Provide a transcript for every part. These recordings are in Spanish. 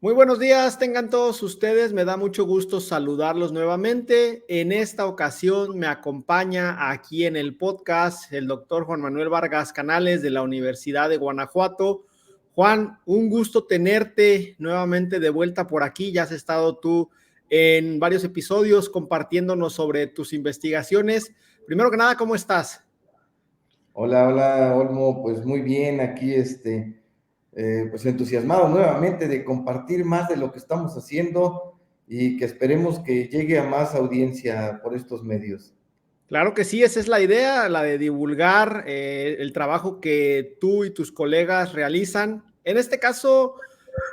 Muy buenos días, tengan todos ustedes. Me da mucho gusto saludarlos nuevamente. En esta ocasión me acompaña aquí en el podcast el doctor Juan Manuel Vargas Canales de la Universidad de Guanajuato. Juan, un gusto tenerte nuevamente de vuelta por aquí. Ya has estado tú en varios episodios compartiéndonos sobre tus investigaciones. Primero que nada, ¿cómo estás? Hola, Olmo, pues muy bien, aquí pues entusiasmado nuevamente de compartir más de lo que estamos haciendo y que esperemos que llegue a más audiencia por estos medios. Claro que sí, esa es la idea, la de divulgar el trabajo que tú y tus colegas realizan. En este caso,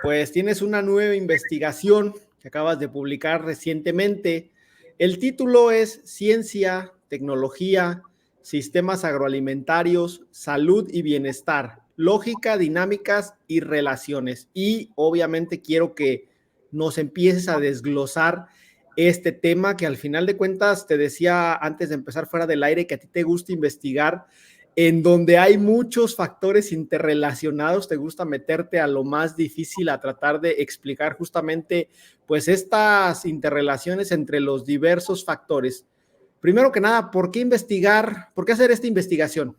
pues tienes una nueva investigación que acabas de publicar recientemente. El título es Ciencia, Tecnología, Sistemas Agroalimentarios, Salud y Bienestar, Lógica, Dinámicas y Relaciones. Y obviamente quiero que nos empieces a desglosar este tema que al final de cuentas te decía antes de empezar fuera del aire que a ti te gusta investigar en donde hay muchos factores interrelacionados, te gusta meterte a lo más difícil a tratar de explicar justamente pues estas interrelaciones entre los diversos factores. Primero que nada, ¿por qué investigar? ¿Por qué hacer esta investigación?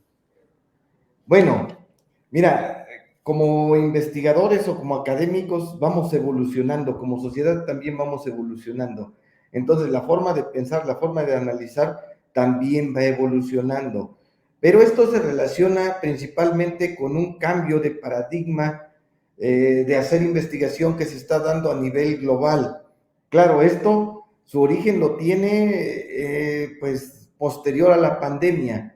Bueno, mira, como investigadores o como académicos vamos evolucionando, como sociedad también vamos evolucionando. Entonces, la forma de pensar, la forma de analizar también va evolucionando. Pero esto se relaciona principalmente con un cambio de paradigma de hacer investigación que se está dando a nivel global. Claro, esto, su origen lo tiene pues posterior a la pandemia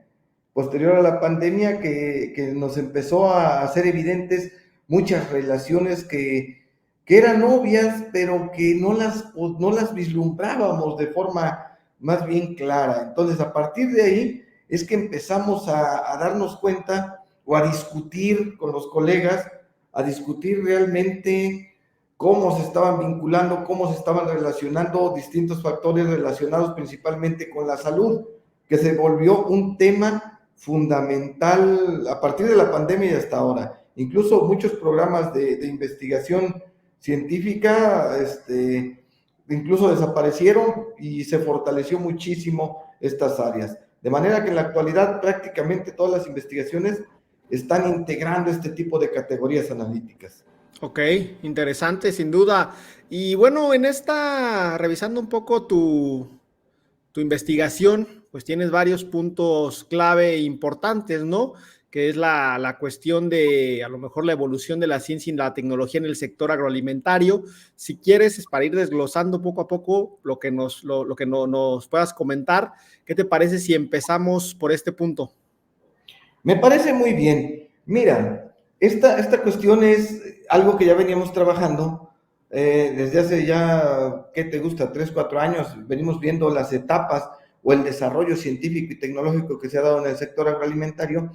que nos empezó a hacer evidentes muchas relaciones que eran obvias, pero que no las vislumbrábamos de forma más bien clara. Entonces, a partir de ahí es que empezamos a darnos cuenta o a discutir con los colegas, a discutir realmente cómo se estaban vinculando, cómo se estaban relacionando distintos factores relacionados principalmente con la salud, que se volvió un tema fundamental a partir de la pandemia y hasta ahora. Incluso muchos programas de investigación científica incluso desaparecieron y se fortaleció muchísimo estas áreas. De manera que en la actualidad prácticamente todas las investigaciones están integrando este tipo de categorías analíticas. Ok, interesante, sin duda. Y bueno, en esta, revisando un poco tu investigación, pues tienes varios puntos clave e importantes, ¿no? Que es la cuestión de a lo mejor la evolución de la ciencia y la tecnología en el sector agroalimentario. Si quieres, es para ir desglosando poco a poco lo que nos puedas comentar. ¿Qué te parece si empezamos por este punto? Me parece muy bien. Mira, esta cuestión es algo que ya veníamos trabajando desde hace ya, ¿qué te gusta? 3, 4 años. Venimos viendo las etapas o el desarrollo científico y tecnológico que se ha dado en el sector agroalimentario.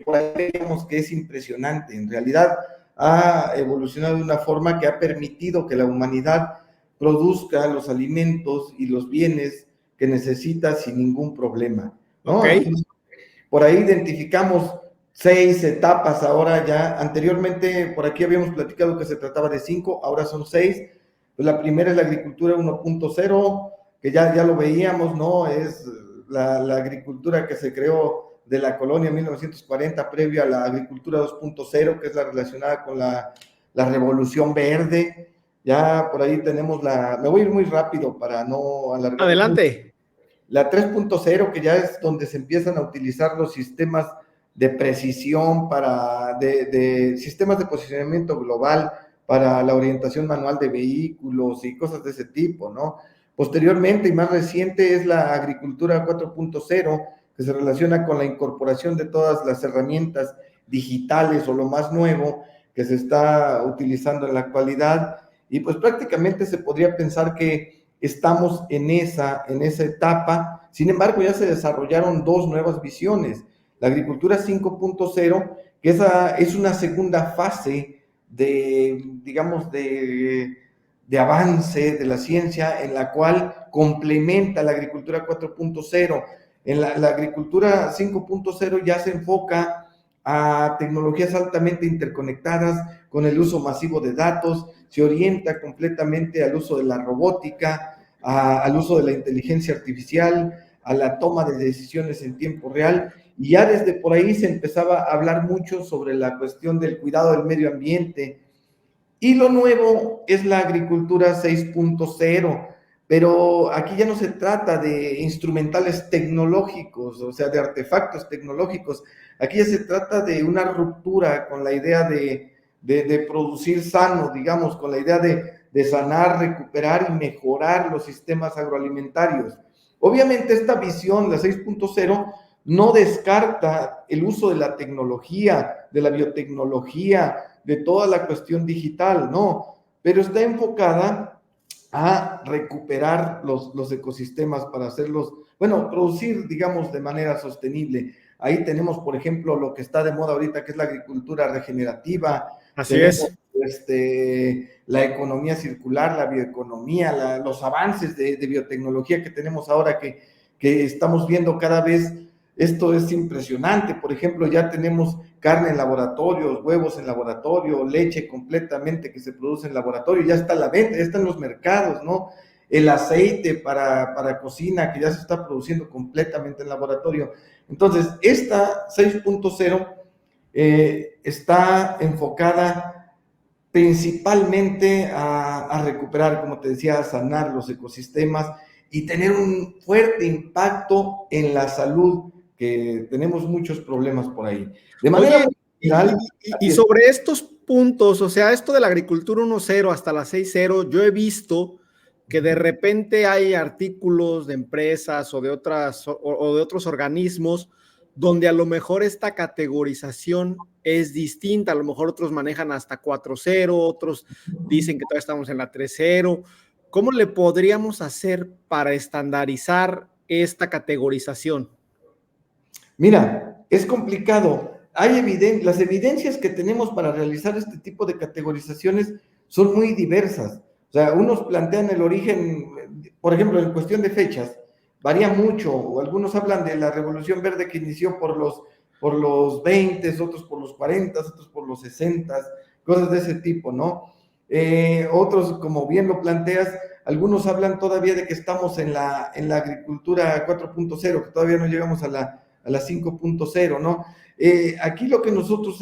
Por ahí vemos que es impresionante. En realidad ha evolucionado de una forma que ha permitido que la humanidad produzca los alimentos y los bienes que necesita sin ningún problema, Ok. ¿no? Entonces, por ahí identificamos 6 etapas ahora ya. Anteriormente por aquí habíamos platicado que se trataba de 5, ahora son 6. Pues la primera es la agricultura 1.0, que ya lo veíamos, ¿no? Es la agricultura que se creó de la colonia en 1940, previo a la agricultura 2.0, que es la relacionada con la revolución verde. Ya por ahí tenemos me voy a ir muy rápido para no alargarlo mucho. Adelante. La 3.0, que ya es donde se empiezan a utilizar los sistemas de precisión de sistemas de posicionamiento global para la orientación manual de vehículos y cosas de ese tipo, ¿no? Posteriormente y más reciente es la agricultura 4.0, que se relaciona con la incorporación de todas las herramientas digitales o lo más nuevo que se está utilizando en la actualidad. Y pues prácticamente se podría pensar que estamos en esa etapa. Sin embargo, ya se desarrollaron dos nuevas visiones. La agricultura 5.0, que esa es una segunda fase digamos, de avance de la ciencia, en la cual complementa la agricultura 4.0. En la agricultura 5.0 ya se enfoca a tecnologías altamente interconectadas con el uso masivo de datos, se orienta completamente al uso de la robótica, al uso de la inteligencia artificial, a la toma de decisiones en tiempo real, y ya desde por ahí se empezaba a hablar mucho sobre la cuestión del cuidado del medio ambiente. Y lo nuevo es la agricultura 6.0, pero aquí ya no se trata de instrumentales tecnológicos, o sea, de artefactos tecnológicos. Aquí ya se trata de una ruptura con la idea de producir sano, digamos, con la idea de sanar, recuperar y mejorar los sistemas agroalimentarios. Obviamente esta visión, la 6.0, no descarta el uso de la tecnología, de la biotecnología, de toda la cuestión digital, no, pero está enfocada a recuperar los ecosistemas para hacerlos, bueno, producir, digamos, de manera sostenible. Ahí tenemos, por ejemplo, lo que está de moda ahorita, que es la agricultura regenerativa. Así Tenemos es. la economía circular, la bioeconomía, los avances de biotecnología que tenemos ahora, que estamos viendo cada vez. Esto es impresionante. Por ejemplo, ya tenemos carne en laboratorios, huevos en laboratorio, leche completamente que se produce en laboratorio, ya está a la venta, ya está en los mercados, ¿no? El aceite para cocina que ya se está produciendo completamente en laboratorio. Entonces, esta 6.0 está enfocada principalmente a recuperar, como te decía, a sanar los ecosistemas y tener un fuerte impacto en la salud, que tenemos muchos problemas por ahí. De Oiga, manera general, y sobre estos puntos, o sea, esto de la agricultura 1.0 hasta la 6.0, yo he visto que de repente hay artículos de empresas o de otros organismos donde a lo mejor esta categorización es distinta, a lo mejor otros manejan hasta 4.0, otros dicen que todavía estamos en la 3.0. ¿Cómo le podríamos hacer para estandarizar esta categorización? mira, es complicado. Las evidencias que tenemos para realizar este tipo de categorizaciones son muy diversas. O sea, unos plantean el origen, por ejemplo, en cuestión de fechas, varía mucho. O algunos hablan de la Revolución Verde que inició por los 20, otros por los 40, otros por los 60, cosas de ese tipo, ¿no? Otros, como bien lo planteas, algunos hablan todavía de que estamos en la agricultura 4.0, que todavía no llegamos a la 5.0, ¿no? Aquí lo que nosotros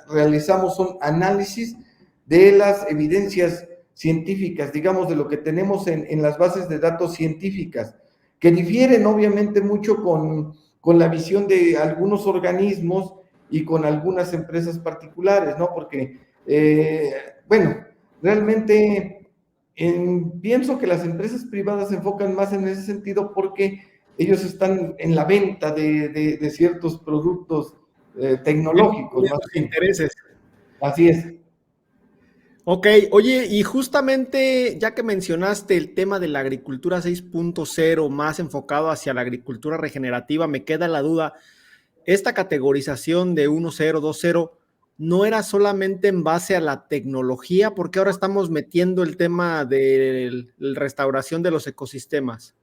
realizamos son análisis de las evidencias científicas, digamos, de lo que tenemos en las bases de datos científicas, que difieren obviamente mucho con la visión de algunos organismos y con algunas empresas particulares, ¿no? Porque, bueno, realmente pienso que las empresas privadas se enfocan más en ese sentido porque ellos están en la venta de ciertos productos tecnológicos, Tienen más sus bien. intereses. Así es. Ok, oye, y justamente ya que mencionaste el tema de la agricultura 6.0 más enfocado hacia la agricultura regenerativa, me queda la duda, esta categorización de 1.0, 2.0, ¿no era solamente en base a la tecnología? Porque ahora estamos metiendo el tema de la restauración de los ecosistemas.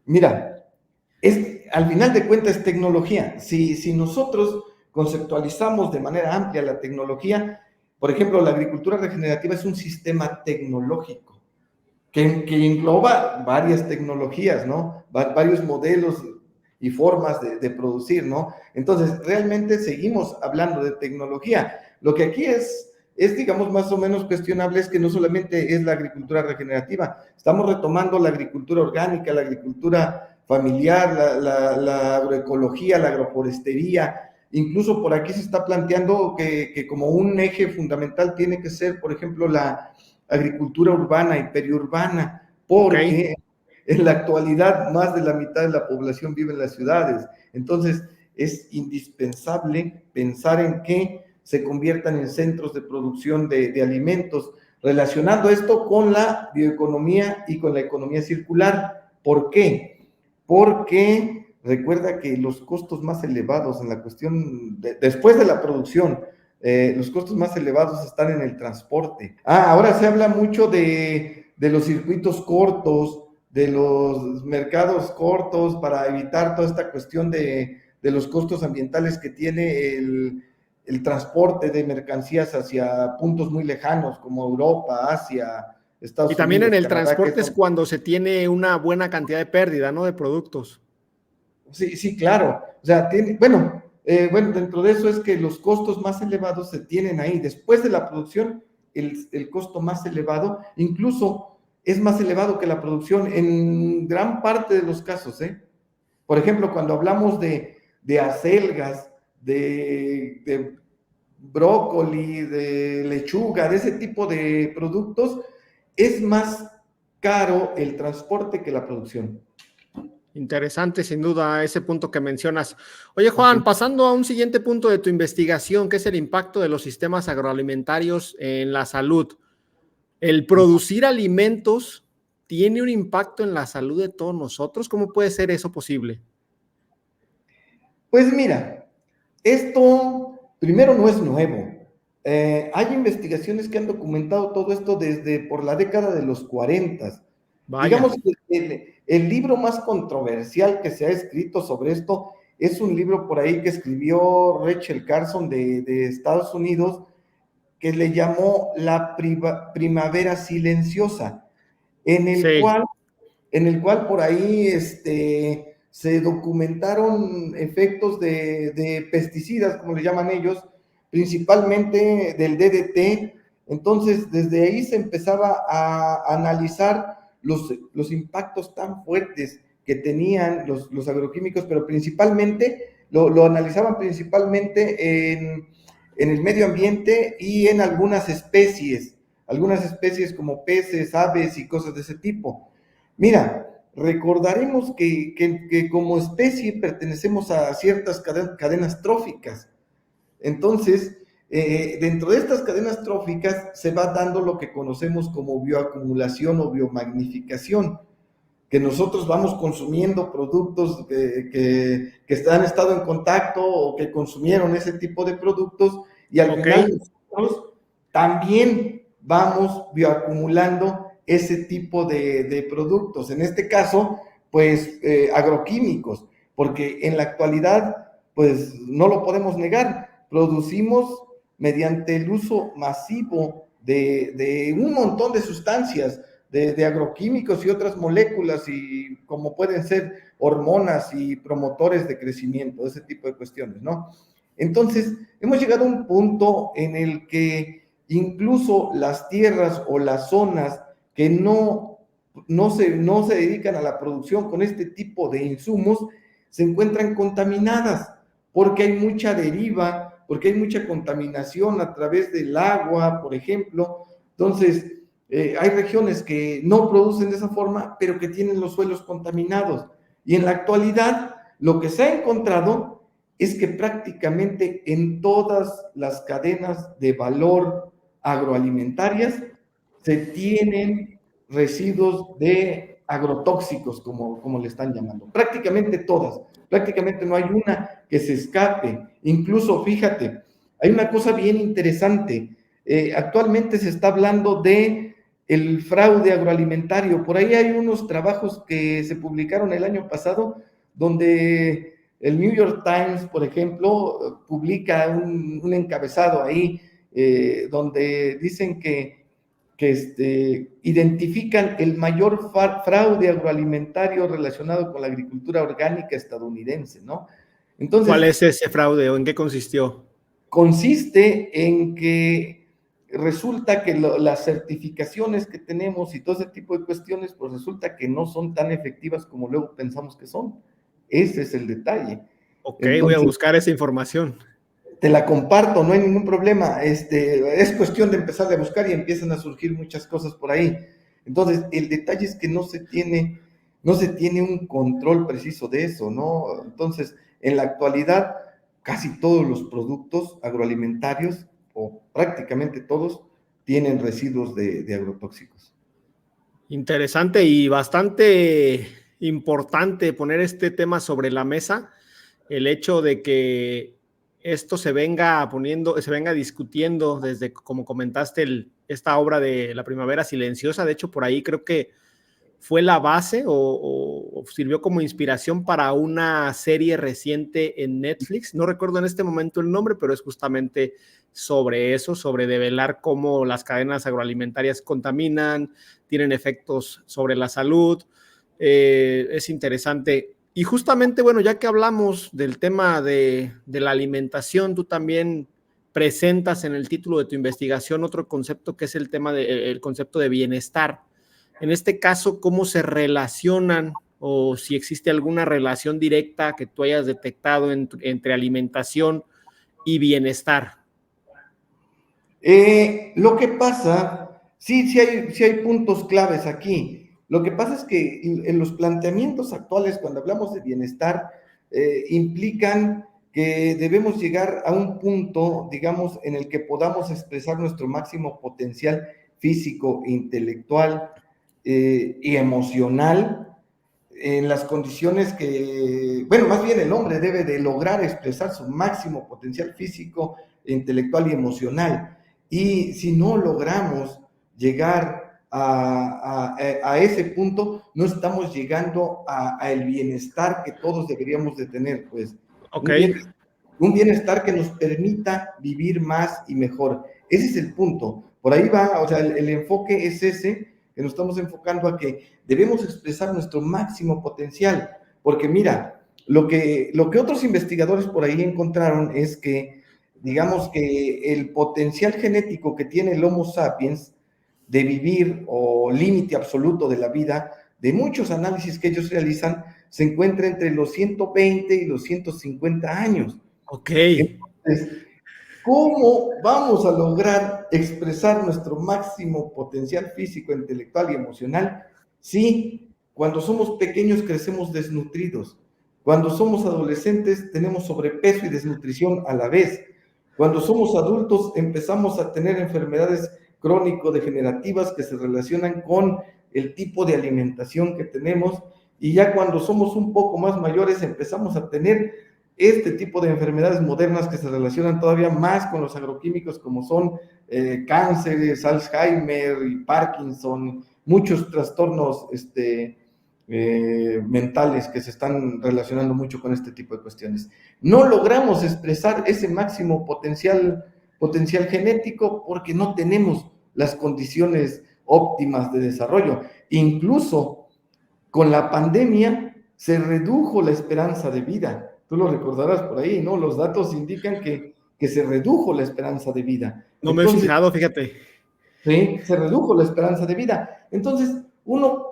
Mira, al final de cuentas es tecnología. Si nosotros conceptualizamos de manera amplia la tecnología, por ejemplo, la agricultura regenerativa es un sistema tecnológico que engloba varias tecnologías, ¿no? Varios modelos y formas de producir, ¿no? Entonces, realmente seguimos hablando de tecnología. Lo que aquí digamos, más o menos cuestionable es que no solamente es la agricultura regenerativa, estamos retomando la agricultura orgánica, la agricultura familiar, la agroecología, la agroforestería. Incluso por aquí se está planteando que como un eje fundamental tiene que ser, por ejemplo, la agricultura urbana y periurbana, Ok. porque en la actualidad más de la mitad de la población vive en las ciudades. Entonces, es indispensable pensar en que se conviertan en centros de producción de alimentos, relacionando esto con la bioeconomía y con la economía circular. ¿Por qué? Porque recuerda que los costos más elevados en la cuestión, después de la producción, los costos más elevados están en el transporte. Ahora se habla mucho de los circuitos cortos, de los mercados cortos para evitar toda esta cuestión de los costos ambientales que tiene el transporte de mercancías hacia puntos muy lejanos como Europa, Asia, Y Estados también en Unidos, el Canadá, que transporte es son... cuando se tiene una buena cantidad de pérdida, ¿no? De productos. Sí, sí, claro. O sea, bueno, dentro de eso es que los costos más elevados se tienen ahí. Después de la producción, el costo más elevado, incluso es más elevado que la producción en gran parte de los casos, ¿eh? Por ejemplo, cuando hablamos de acelgas, de brócoli, de lechuga, de ese tipo de productos, es más caro el transporte que la producción. Interesante, sin duda, ese punto que mencionas. Oye, Juan, Ok. pasando a un siguiente punto de tu investigación, que es el impacto de los sistemas agroalimentarios en la salud. ¿El producir alimentos tiene un impacto en la salud de todos nosotros? ¿Cómo puede ser eso posible? Pues mira, esto primero no es nuevo. Hay investigaciones que han documentado todo esto desde por la década de los 40. Vaya, Digamos que el libro más controversial que se ha escrito sobre esto es un libro por ahí que escribió Rachel Carson de Estados Unidos, que le llamó La Primavera Silenciosa, en el sí, cual por ahí se documentaron efectos de pesticidas, como le llaman ellos, principalmente del DDT. Entonces, desde ahí se empezaba a analizar los impactos tan fuertes que tenían los agroquímicos, pero principalmente lo analizaban principalmente en el medio ambiente y en algunas especies como peces, aves y cosas de ese tipo. Mira, recordaremos que como especie pertenecemos a ciertas cadenas tróficas. Entonces, dentro de estas cadenas tróficas se va dando lo que conocemos como bioacumulación o biomagnificación, que nosotros vamos consumiendo productos que han estado en contacto o que consumieron ese tipo de productos, y al ok. final nosotros también vamos bioacumulando ese tipo de productos. En este caso, pues agroquímicos, porque en la actualidad, pues no lo podemos negar, producimos mediante el uso masivo de un montón de sustancias, de agroquímicos y otras moléculas, y como pueden ser hormonas y promotores de crecimiento, ese tipo de cuestiones, ¿no? Entonces, hemos llegado a un punto en el que incluso las tierras o las zonas que no se dedican a la producción con este tipo de insumos se encuentran contaminadas, porque hay mucha deriva, porque hay mucha contaminación a través del agua, por ejemplo. Entonces, hay regiones que no producen de esa forma, pero que tienen los suelos contaminados. Y en la actualidad, lo que se ha encontrado es que prácticamente en todas las cadenas de valor agroalimentarias se tienen residuos de agrotóxicos, como le están llamando. Prácticamente todas. Prácticamente no hay una que se escape. Incluso, fíjate, hay una cosa bien interesante. Actualmente se está hablando de el fraude agroalimentario. Por ahí hay unos trabajos que se publicaron el año pasado donde el New York Times, por ejemplo, publica un encabezado ahí donde dicen que identifican el mayor fraude agroalimentario relacionado con la agricultura orgánica estadounidense, ¿no? ¿Cuál Entonces, es ese fraude o en qué consistió? consiste en que resulta que las certificaciones que tenemos y todo ese tipo de cuestiones, pues resulta que no son tan efectivas como luego pensamos que son. Ese es el detalle. Ok, voy a Entonces, buscar esa información. te la comparto, no hay ningún problema. Es cuestión de empezar a buscar y empiezan a surgir muchas cosas por ahí. Entonces, el detalle es que no se tiene un control preciso de eso, ¿no? Entonces, en la actualidad, casi todos los productos agroalimentarios, o prácticamente todos, tienen residuos de agrotóxicos. Interesante y bastante importante poner este tema sobre la mesa, el hecho de que esto se venga poniendo, se venga discutiendo desde, como comentaste, esta obra de La Primavera Silenciosa. De hecho, por ahí creo que fue la base o sirvió como inspiración para una serie reciente en Netflix. No recuerdo en este momento el nombre, pero es justamente sobre eso, sobre develar cómo las cadenas agroalimentarias contaminan, tienen efectos sobre la salud. Es interesante. Y justamente, bueno, ya que hablamos del tema de la alimentación, tú también presentas en el título de tu investigación otro concepto que es el tema el concepto de bienestar. En este caso, ¿cómo se relacionan o si existe alguna relación directa que tú hayas detectado entre alimentación y bienestar? Lo que pasa, sí hay puntos claves aquí. Lo que pasa es que en los planteamientos actuales, cuando hablamos de bienestar, implican que debemos llegar a un punto, digamos, en el que podamos expresar nuestro máximo potencial físico, intelectual y emocional en las condiciones que, bueno, más bien el hombre debe de lograr expresar su máximo potencial físico, intelectual y emocional. Y si no logramos llegar a ese punto, no estamos llegando a el bienestar que todos deberíamos de tener, pues. Ok. Un bienestar que nos permita vivir más y mejor. Ese es el punto. Por ahí va, o sea, el enfoque es ese, que nos estamos enfocando a que debemos expresar nuestro máximo potencial. Porque mira, lo que otros investigadores por ahí encontraron es que, digamos que el potencial genético que tiene el Homo sapiens de vivir o límite absoluto de la vida, de muchos análisis que ellos realizan, se encuentra entre los 120 y los 150 años. Ok. Entonces, ¿cómo vamos a lograr expresar nuestro máximo potencial físico, intelectual y emocional si cuando somos pequeños crecemos desnutridos? Cuando somos adolescentes tenemos sobrepeso y desnutrición a la vez. Cuando somos adultos empezamos a tener enfermedades crónico-degenerativas que se relacionan con el tipo de alimentación que tenemos, y ya cuando somos un poco más mayores empezamos a tener este tipo de enfermedades modernas que se relacionan todavía más con los agroquímicos, como son cánceres, Alzheimer y Parkinson, muchos trastornos mentales que se están relacionando mucho con este tipo de cuestiones. No logramos expresar ese máximo potencial genético porque no tenemos las condiciones óptimas de desarrollo. Incluso con la pandemia se redujo la esperanza de vida. Tú lo recordarás por ahí, ¿no? Los datos indican que se redujo la esperanza de vida. No me he Entonces, fijado, fíjate. ¿sí? Se redujo la esperanza de vida. Entonces, uno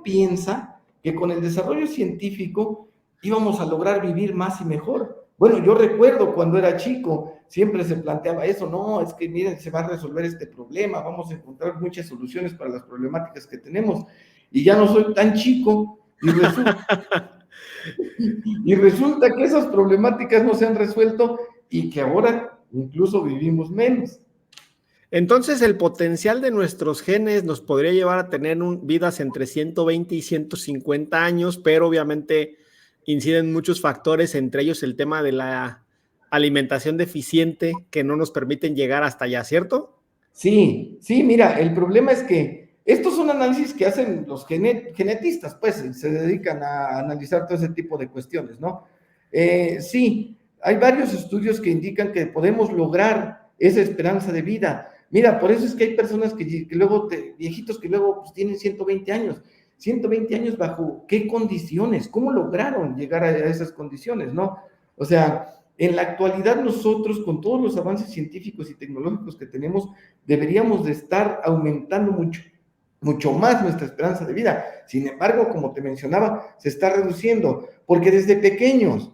piensa que con el desarrollo científico íbamos a lograr vivir más y mejor. Bueno, yo recuerdo cuando era chico, siempre se planteaba eso, no, es que miren, se va a resolver este problema, vamos a encontrar muchas soluciones para las problemáticas que tenemos. Y ya no soy tan chico y resulta que esas problemáticas no se han resuelto y que ahora incluso vivimos menos. Entonces, el potencial de nuestros genes nos podría llevar a tener vidas entre 120 y 150 años, pero obviamente inciden muchos factores, entre ellos el tema de la alimentación deficiente que no nos permiten llegar hasta allá, ¿cierto? Sí, sí, mira, el problema es que estos son análisis que hacen los genetistas, pues se dedican a analizar todo ese tipo de cuestiones, ¿no? Sí, hay varios estudios que indican que podemos lograr esa esperanza de vida. Mira, por eso es que hay personas que luego, viejitos que luego pues, tienen 120 años. 120 años bajo qué condiciones, cómo lograron llegar a esas condiciones, ¿no? O sea, en la actualidad nosotros, con todos los avances científicos y tecnológicos que tenemos, deberíamos de estar aumentando mucho más nuestra esperanza de vida. Sin embargo, como te mencionaba, se está reduciendo, porque desde pequeños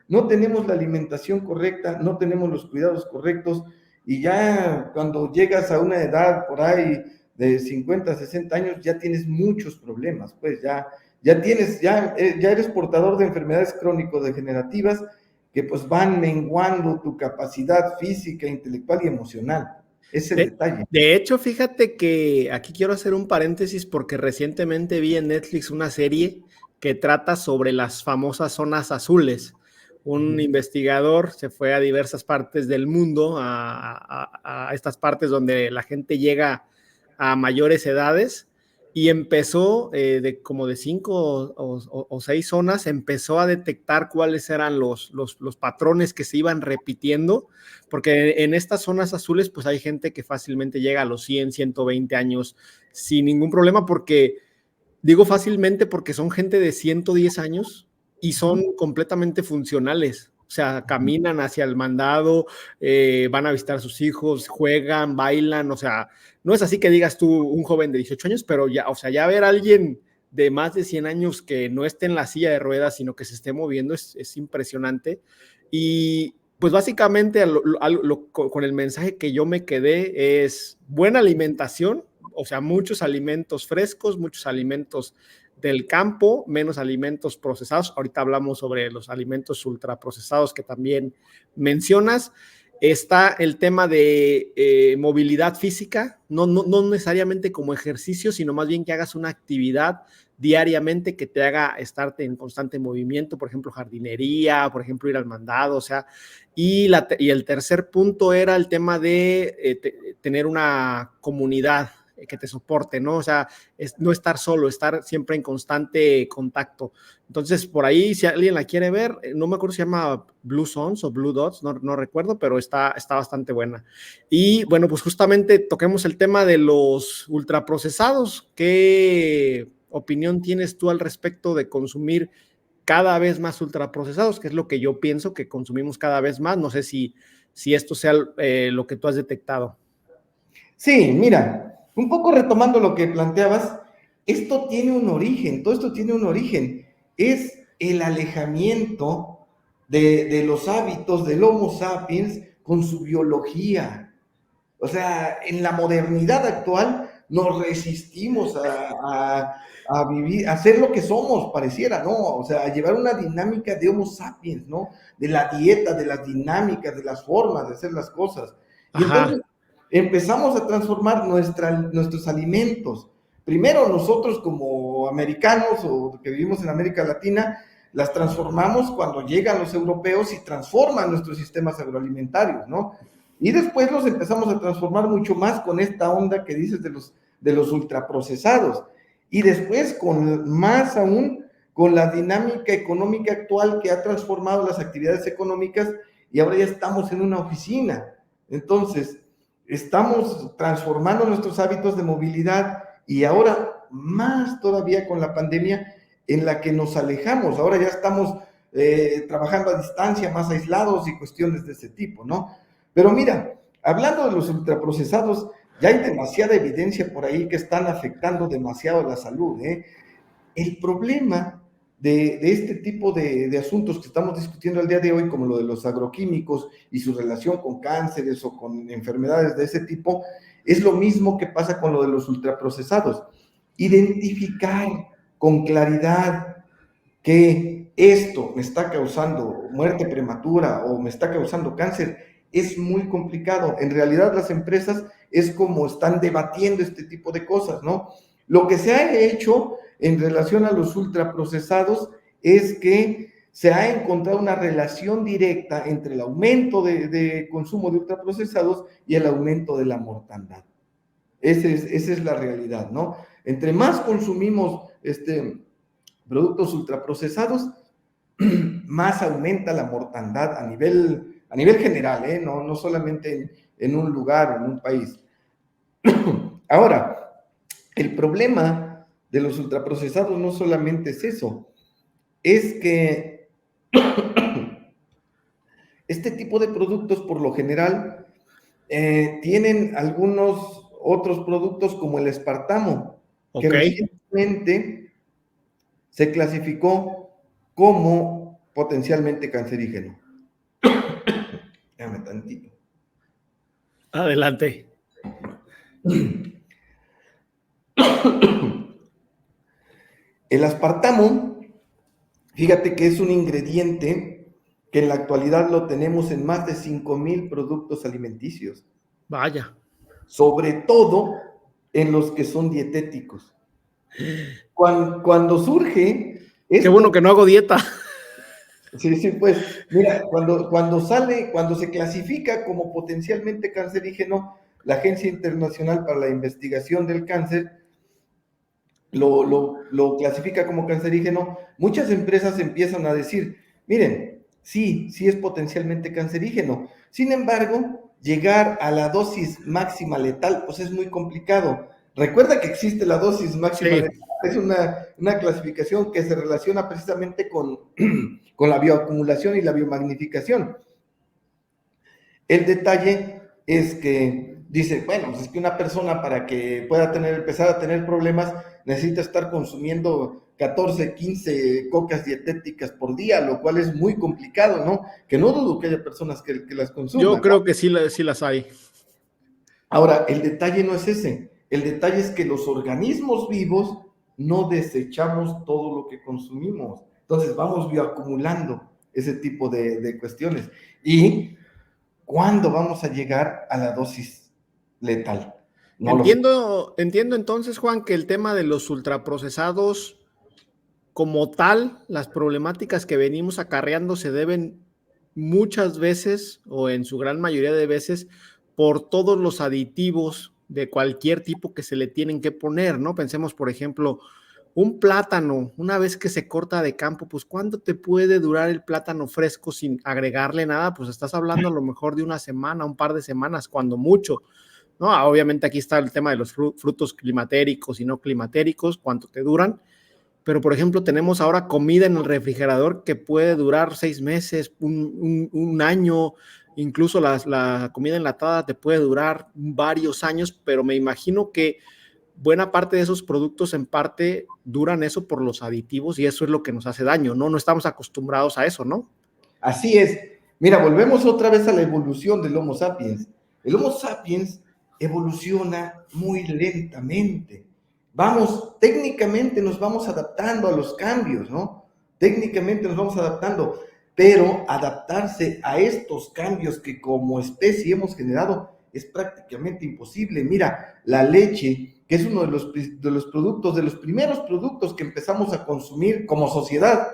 no tenemos la alimentación correcta, no tenemos los cuidados correctos, y ya cuando llegas a una edad por ahí de 50, 60 años, ya tienes muchos problemas, pues ya eres portador de enfermedades crónico-degenerativas que pues van menguando tu capacidad física, intelectual y emocional. Es el detalle. De hecho, fíjate que aquí quiero hacer un paréntesis porque recientemente vi en Netflix una serie que trata sobre las famosas zonas azules. Un investigador se fue a diversas partes del mundo, a estas partes donde la gente llega a mayores edades, y empezó de como de 5 o 6 zonas, empezó a detectar cuáles eran los patrones que se iban repitiendo, porque en estas zonas azules pues hay gente que fácilmente llega a los 100, 120 años sin ningún problema, porque digo fácilmente porque son gente de 110 años y son completamente funcionales. O sea, caminan hacia el mandado, van a visitar a sus hijos, juegan, bailan, o sea, no es así que digas tú un joven de 18 años, pero ya, o sea, ya ver a alguien de más de 100 años que no esté en la silla de ruedas, sino que se esté moviendo es impresionante. Y pues básicamente con el mensaje que yo me quedé es buena alimentación, o sea, muchos alimentos frescos, muchos alimentos del campo, menos alimentos procesados. Ahorita hablamos sobre los alimentos ultraprocesados que también mencionas. Está el tema de movilidad física, no necesariamente como ejercicio, sino más bien que hagas una actividad diariamente que te haga estarte en constante movimiento, por ejemplo, jardinería, por ejemplo, ir al mandado, o sea, y el tercer punto era el tema de tener una comunidad que te soporte, ¿no? O sea, no estar solo, estar siempre en constante contacto. Entonces, por ahí, si alguien la quiere ver, no me acuerdo si se llama Blue Zones o Blue Dots, no recuerdo, pero está bastante buena. Y bueno, pues justamente toquemos el tema de los ultraprocesados. ¿Qué opinión tienes tú al respecto de consumir cada vez más ultraprocesados? Que es lo que yo pienso que consumimos cada vez más. No sé si esto sea lo que tú has detectado. Sí, mira, un poco retomando lo que planteabas, esto tiene un origen, todo esto tiene un origen, es el alejamiento de los hábitos del Homo sapiens con su biología. O sea, en la modernidad actual nos resistimos a vivir, a ser lo que somos, pareciera, ¿no? O sea, a llevar una dinámica de Homo sapiens, ¿no? De la dieta, de las dinámicas, de las formas de hacer las cosas. Y entonces empezamos a transformar nuestros alimentos. Primero nosotros como americanos o que vivimos en América Latina, las transformamos cuando llegan los europeos y transforman nuestros sistemas agroalimentarios, ¿no? Y después los empezamos a transformar mucho más con esta onda que dices de los ultraprocesados. Y después con más aún con la dinámica económica actual que ha transformado las actividades económicas y ahora ya estamos en una oficina. Entonces, estamos transformando nuestros hábitos de movilidad y ahora más todavía con la pandemia en la que nos alejamos. Ahora ya estamos trabajando a distancia, más aislados y cuestiones de ese tipo, ¿no? Pero mira, hablando de los ultraprocesados, ya hay demasiada evidencia por ahí que están afectando demasiado la salud, ¿eh? El problema de este tipo de asuntos que estamos discutiendo el día de hoy, como lo de los agroquímicos y su relación con cánceres o con enfermedades de ese tipo, es lo mismo que pasa con lo de los ultraprocesados. Identificar con claridad que esto me está causando muerte prematura o me está causando cáncer es muy complicado. En realidad las empresas es como están debatiendo este tipo de cosas, ¿no? Lo que se ha hecho en relación a los ultraprocesados es que se ha encontrado una relación directa entre el aumento de consumo de ultraprocesados y el aumento de la mortandad. Esa es la realidad, ¿no? Entre más consumimos productos ultraprocesados, más aumenta la mortandad a nivel general, no solamente en un lugar, en un país. Ahora, el problema de los ultraprocesados no solamente es eso, es que este tipo de productos por lo general tienen algunos otros productos como el espartamo, que recientemente se clasificó como potencialmente cancerígeno. Déjame tantito. Adelante. El aspartamo, fíjate que es un ingrediente que en la actualidad lo tenemos en más de 5,000 productos alimenticios. Vaya. Sobre todo en los que son dietéticos. Cuando surge... Qué bueno que no hago dieta. Sí, pues, mira, cuando se clasifica como potencialmente cancerígeno, la Agencia Internacional para la Investigación del Cáncer lo clasifica como cancerígeno, muchas empresas empiezan a decir, miren, sí, sí es potencialmente cancerígeno. Sin embargo, llegar a la dosis máxima letal, pues es muy complicado. Recuerda que existe la dosis máxima Sí. letal, es una clasificación que se relaciona precisamente con la bioacumulación y la biomagnificación. El detalle es que dice, bueno, pues es que una persona para que pueda empezar a tener problemas necesita estar consumiendo 14, 15 cocas dietéticas por día, lo cual es muy complicado, ¿no? Que no dudo que haya personas que las Yo consuman, ¿no? creo que sí, sí las hay. Ahora, el detalle no es ese, el detalle es que los organismos vivos no desechamos todo lo que consumimos, entonces vamos bioacumulando ese tipo de cuestiones. Y ¿cuándo vamos a llegar a la dosis letal? No lo sé. Entiendo entonces, Juan, que el tema de los ultraprocesados como tal, las problemáticas que venimos acarreando se deben muchas veces o en su gran mayoría de veces por todos los aditivos de cualquier tipo que se le tienen que poner, ¿no? Pensemos, por ejemplo, un plátano, una vez que se corta de campo, pues ¿cuánto te puede durar el plátano fresco sin agregarle nada? Pues estás hablando a lo mejor de una semana, un par de semanas, cuando mucho, ¿no? Obviamente aquí está el tema de los frutos climatéricos y no climatéricos, cuánto te duran, pero por ejemplo tenemos ahora comida en el refrigerador que puede durar 6 meses, un año, incluso la comida enlatada te puede durar varios años, pero me imagino que buena parte de esos productos en parte duran eso por los aditivos y eso es lo que nos hace daño, ¿no? No estamos acostumbrados a eso, ¿no? Así es. Mira, volvemos otra vez a la evolución del Homo sapiens. El Homo sapiens evoluciona muy lentamente. Técnicamente nos vamos adaptando a los cambios, ¿no? Técnicamente nos vamos adaptando, pero adaptarse a estos cambios que como especie hemos generado es prácticamente imposible. Mira, la leche, que es uno de los productos, de los primeros productos que empezamos a consumir como sociedad,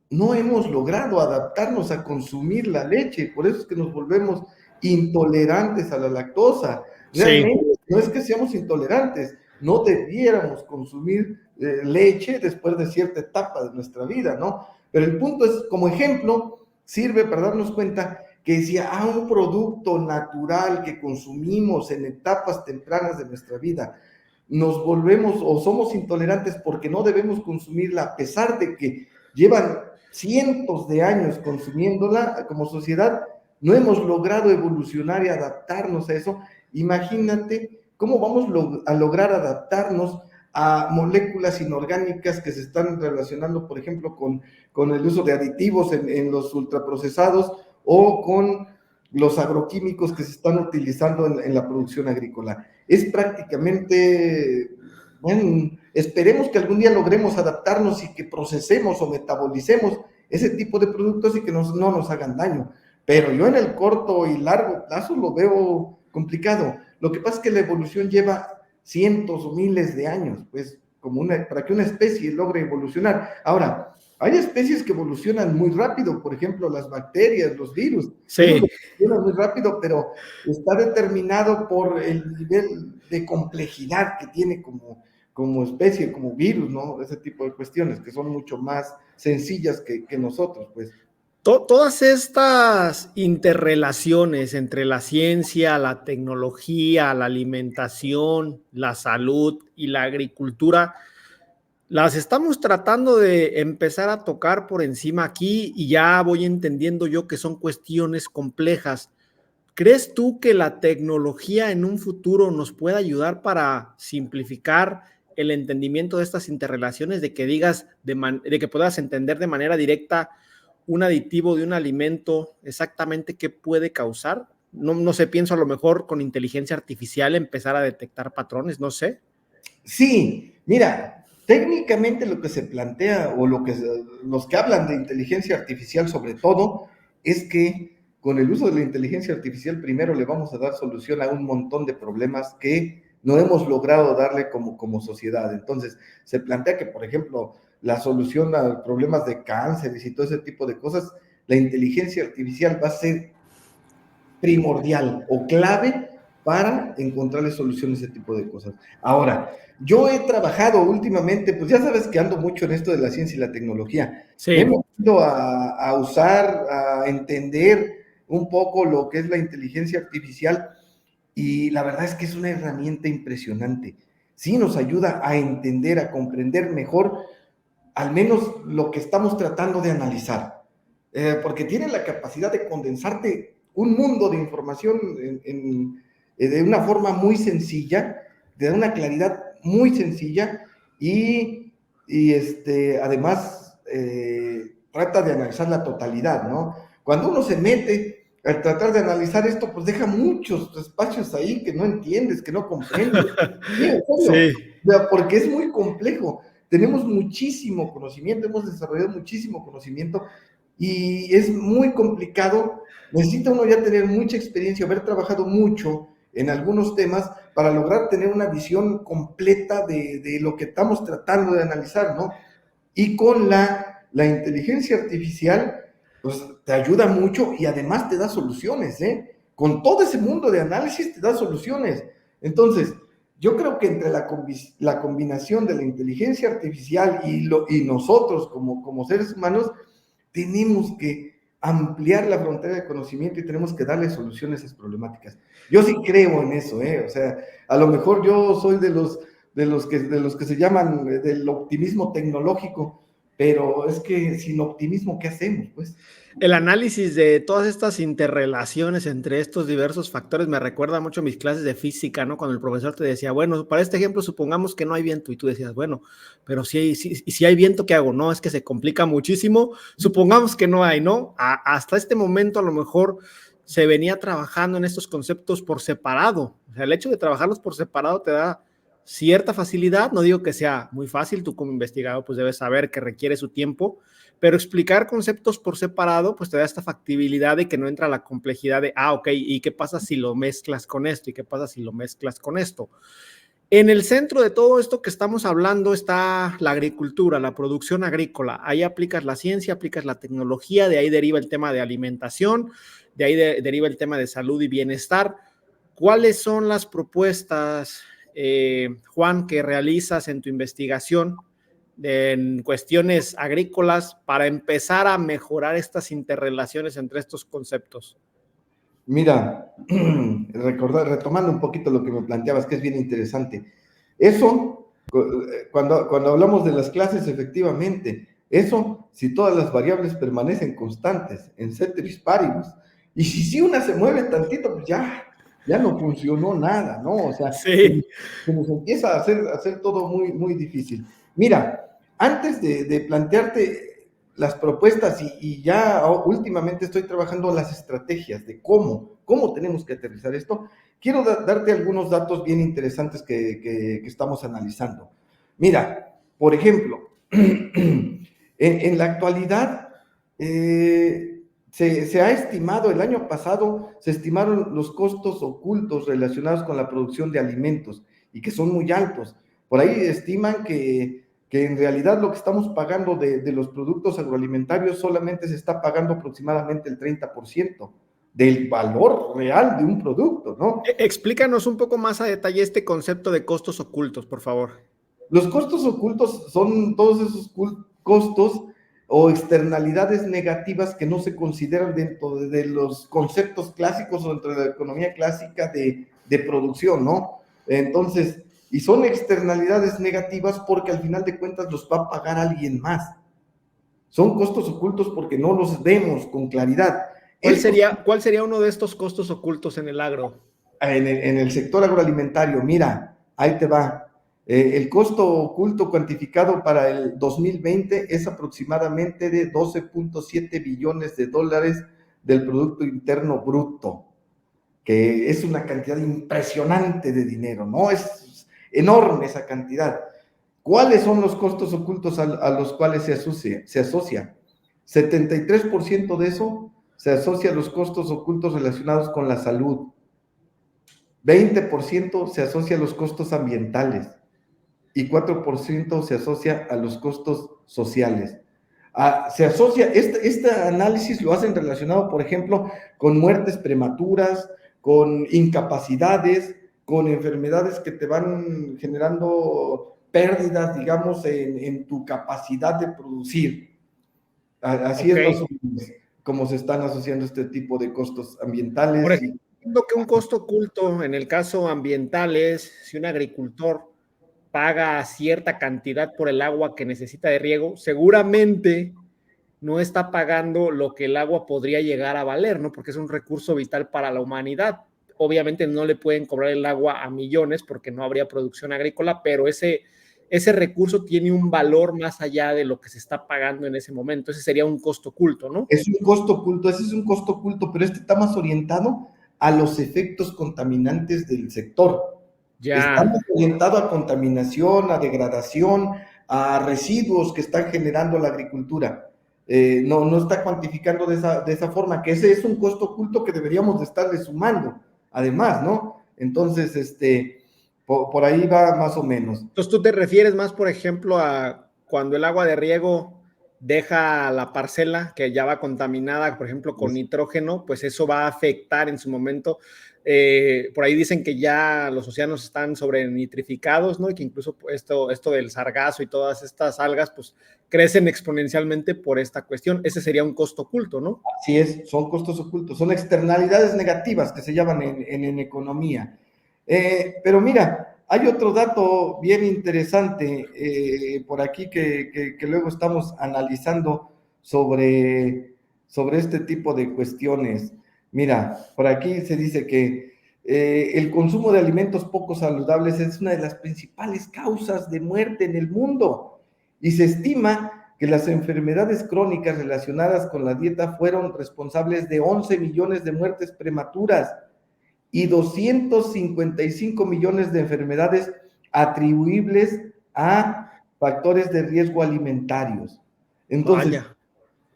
no hemos logrado adaptarnos a consumir la leche, por eso es que nos volvemos intolerantes a la lactosa. Sí. Realmente no es que seamos intolerantes, no debiéramos consumir leche después de cierta etapa de nuestra vida, ¿no? Pero el punto es, como ejemplo, sirve para darnos cuenta que si a un producto natural que consumimos en etapas tempranas de nuestra vida, nos volvemos o somos intolerantes porque no debemos consumirla a pesar de que llevan cientos de años consumiéndola como sociedad, no hemos logrado evolucionar y adaptarnos a eso. Imagínate cómo vamos a lograr adaptarnos a moléculas inorgánicas que se están relacionando, por ejemplo, con el uso de aditivos en los ultraprocesados o con los agroquímicos que se están utilizando en la producción agrícola. Es prácticamente, bueno, esperemos que algún día logremos adaptarnos y que procesemos o metabolicemos ese tipo de productos y que no nos hagan daño. Pero yo en el corto y largo plazo lo veo complicado. Lo que pasa es que la evolución lleva cientos o miles de años, pues, para que una especie logre evolucionar. Ahora, hay especies que evolucionan muy rápido, por ejemplo, las bacterias, los virus, esos Sí. evolucionan muy rápido, pero está determinado por el nivel de complejidad que tiene como especie, como virus, ¿no? Ese tipo de cuestiones que son mucho más sencillas que nosotros, pues. Todas estas interrelaciones entre la ciencia, la tecnología, la alimentación, la salud y la agricultura, las estamos tratando de empezar a tocar por encima aquí y ya voy entendiendo yo que son cuestiones complejas. ¿Crees tú que la tecnología en un futuro nos pueda ayudar para simplificar el entendimiento de estas interrelaciones, de que digas, de que puedas entender de manera directa un aditivo de un alimento exactamente qué puede causar? No, no sé, pienso a lo mejor con inteligencia artificial empezar a detectar patrones, no sé. Sí, mira, técnicamente lo que se plantea o los que hablan de inteligencia artificial sobre todo es que con el uso de la inteligencia artificial primero le vamos a dar solución a un montón de problemas que no hemos logrado darle como sociedad. Entonces, se plantea que, por ejemplo, la solución a problemas de cánceres y todo ese tipo de cosas, la inteligencia artificial va a ser primordial o clave para encontrarle soluciones a ese tipo de cosas. Ahora, yo he trabajado últimamente, pues ya sabes que ando mucho en esto de la ciencia y la tecnología. Sí. Me he metido a usar, a entender un poco lo que es la inteligencia artificial y la verdad es que es una herramienta impresionante. Sí nos ayuda a entender, a comprender mejor al menos lo que estamos tratando de analizar, porque tiene la capacidad de condensarte un mundo de información de una forma muy sencilla, de una claridad muy sencilla y además trata de analizar la totalidad, ¿no? Cuando uno se mete al tratar de analizar esto, pues deja muchos espacios ahí que no entiendes, que no comprendes. Sí, en serio, Sí. porque es muy complejo. Tenemos muchísimo conocimiento, hemos desarrollado muchísimo conocimiento y es muy complicado. Necesita uno ya tener mucha experiencia, haber trabajado mucho en algunos temas para lograr tener una visión completa de lo que estamos tratando de analizar, ¿no? Y con la inteligencia artificial, pues te ayuda mucho y además te da soluciones, ¿eh? Con todo ese mundo de análisis te da soluciones. Entonces, yo creo que entre la combinación de la inteligencia artificial y nosotros como seres humanos, tenemos que ampliar la frontera de conocimiento y tenemos que darle soluciones a esas problemáticas. Yo sí creo en eso, ¿eh? O sea, a lo mejor yo soy de los que se llaman del optimismo tecnológico, pero es que sin optimismo, ¿qué hacemos, pues? El análisis de todas estas interrelaciones entre estos diversos factores me recuerda mucho a mis clases de física, ¿no? Cuando el profesor te decía, bueno, para este ejemplo supongamos que no hay viento y tú decías, bueno, pero si hay viento, ¿qué hago? No, es que se complica muchísimo, supongamos que no hay, ¿no? Hasta este momento a lo mejor se venía trabajando en estos conceptos por separado. O sea, el hecho de trabajarlos por separado te da cierta facilidad, no digo que sea muy fácil, tú como investigador pues debes saber que requiere su tiempo, pero explicar conceptos por separado, pues te da esta factibilidad de que no entra la complejidad de, ok, ¿y qué pasa si lo mezclas con esto? ¿Y qué pasa si lo mezclas con esto? En el centro de todo esto que estamos hablando está la agricultura, la producción agrícola. Ahí aplicas la ciencia, aplicas la tecnología, de ahí deriva el tema de alimentación, de ahí deriva el tema de salud y bienestar. ¿Cuáles son las propuestas, Juan, que realizas en tu investigación en cuestiones agrícolas para empezar a mejorar estas interrelaciones entre estos conceptos? Mira, retomando un poquito lo que me planteabas, que es bien interesante. Eso, cuando hablamos de las clases, efectivamente, eso, si todas las variables permanecen constantes, en ceteris paribus, y si una se mueve tantito, pues ya no funcionó nada, ¿no? O sea, Sí. se nos empieza a hacer todo muy, muy difícil. Mira, antes de plantearte las propuestas y ya últimamente estoy trabajando las estrategias de cómo tenemos que aterrizar esto, quiero darte algunos datos bien interesantes que estamos analizando. Mira, por ejemplo, en la actualidad se ha estimado, el año pasado se estimaron los costos ocultos relacionados con la producción de alimentos y que son muy altos. Por ahí estiman que en realidad lo que estamos pagando de los productos agroalimentarios solamente se está pagando aproximadamente el 30% del valor real de un producto, ¿no? Explícanos un poco más a detalle este concepto de costos ocultos, por favor. Los costos ocultos son todos esos costos o externalidades negativas que no se consideran dentro de los conceptos clásicos o dentro de la economía clásica de producción, ¿no? Entonces, y son externalidades negativas porque al final de cuentas los va a pagar alguien más. Son costos ocultos porque no los vemos con claridad. ¿Cuál sería uno de estos costos ocultos en el agro? En el sector agroalimentario, mira, ahí te va. El costo oculto cuantificado para el 2020 es aproximadamente de 12.7 billones de dólares del Producto Interno Bruto, que es una cantidad impresionante de dinero, ¿no? Es enorme esa cantidad. ¿Cuáles son los costos ocultos a los cuales se asocia? 73% de eso se asocia a los costos ocultos relacionados con la salud. 20% se asocia a los costos ambientales y 4% se asocia a los costos sociales. Se asocia, este análisis lo hacen relacionado, por ejemplo, con muertes prematuras, con incapacidades, con enfermedades que te van generando pérdidas, digamos, en tu capacidad de producir. Así es Ok. más o menos como se están asociando este tipo de costos Por ambientales. ejemplo, entiendo que un costo oculto en el caso ambiental es si un agricultor paga cierta cantidad por el agua que necesita de riego, seguramente no está pagando lo que el agua podría llegar a valer, ¿no? Porque es un recurso vital para la humanidad. Obviamente no le pueden cobrar el agua a millones porque no habría producción agrícola, pero ese recurso tiene un valor más allá de lo que se está pagando en ese momento. Ese sería un costo oculto, ¿no? Es un costo oculto, ese es un costo oculto, pero este está más orientado a los efectos contaminantes del sector. Está Ya. más orientado a contaminación, a degradación, a residuos que están generando la agricultura. No está cuantificando de esa forma, que ese es un costo oculto que deberíamos de estarle sumando, además, ¿no? Entonces, por ahí va más o menos. Entonces tú te refieres más, por ejemplo, a cuando el agua de riego deja la parcela que ya va contaminada, por ejemplo, con nitrógeno, pues eso va a afectar en su momento. Por ahí dicen que ya los océanos están sobrenitrificados, ¿no? Y que incluso esto del sargazo y todas estas algas, pues crecen exponencialmente por esta cuestión. Ese sería un costo oculto, ¿no? Así es, son costos ocultos, son externalidades negativas que se llaman en economía. Pero mira, hay otro dato bien interesante por aquí que luego estamos analizando sobre este tipo de cuestiones. Mira, por aquí se dice que el consumo de alimentos poco saludables es una de las principales causas de muerte en el mundo y se estima que las enfermedades crónicas relacionadas con la dieta fueron responsables de 11 millones de muertes prematuras y 255 millones de enfermedades atribuibles a factores de riesgo alimentarios. Entonces, Vaya.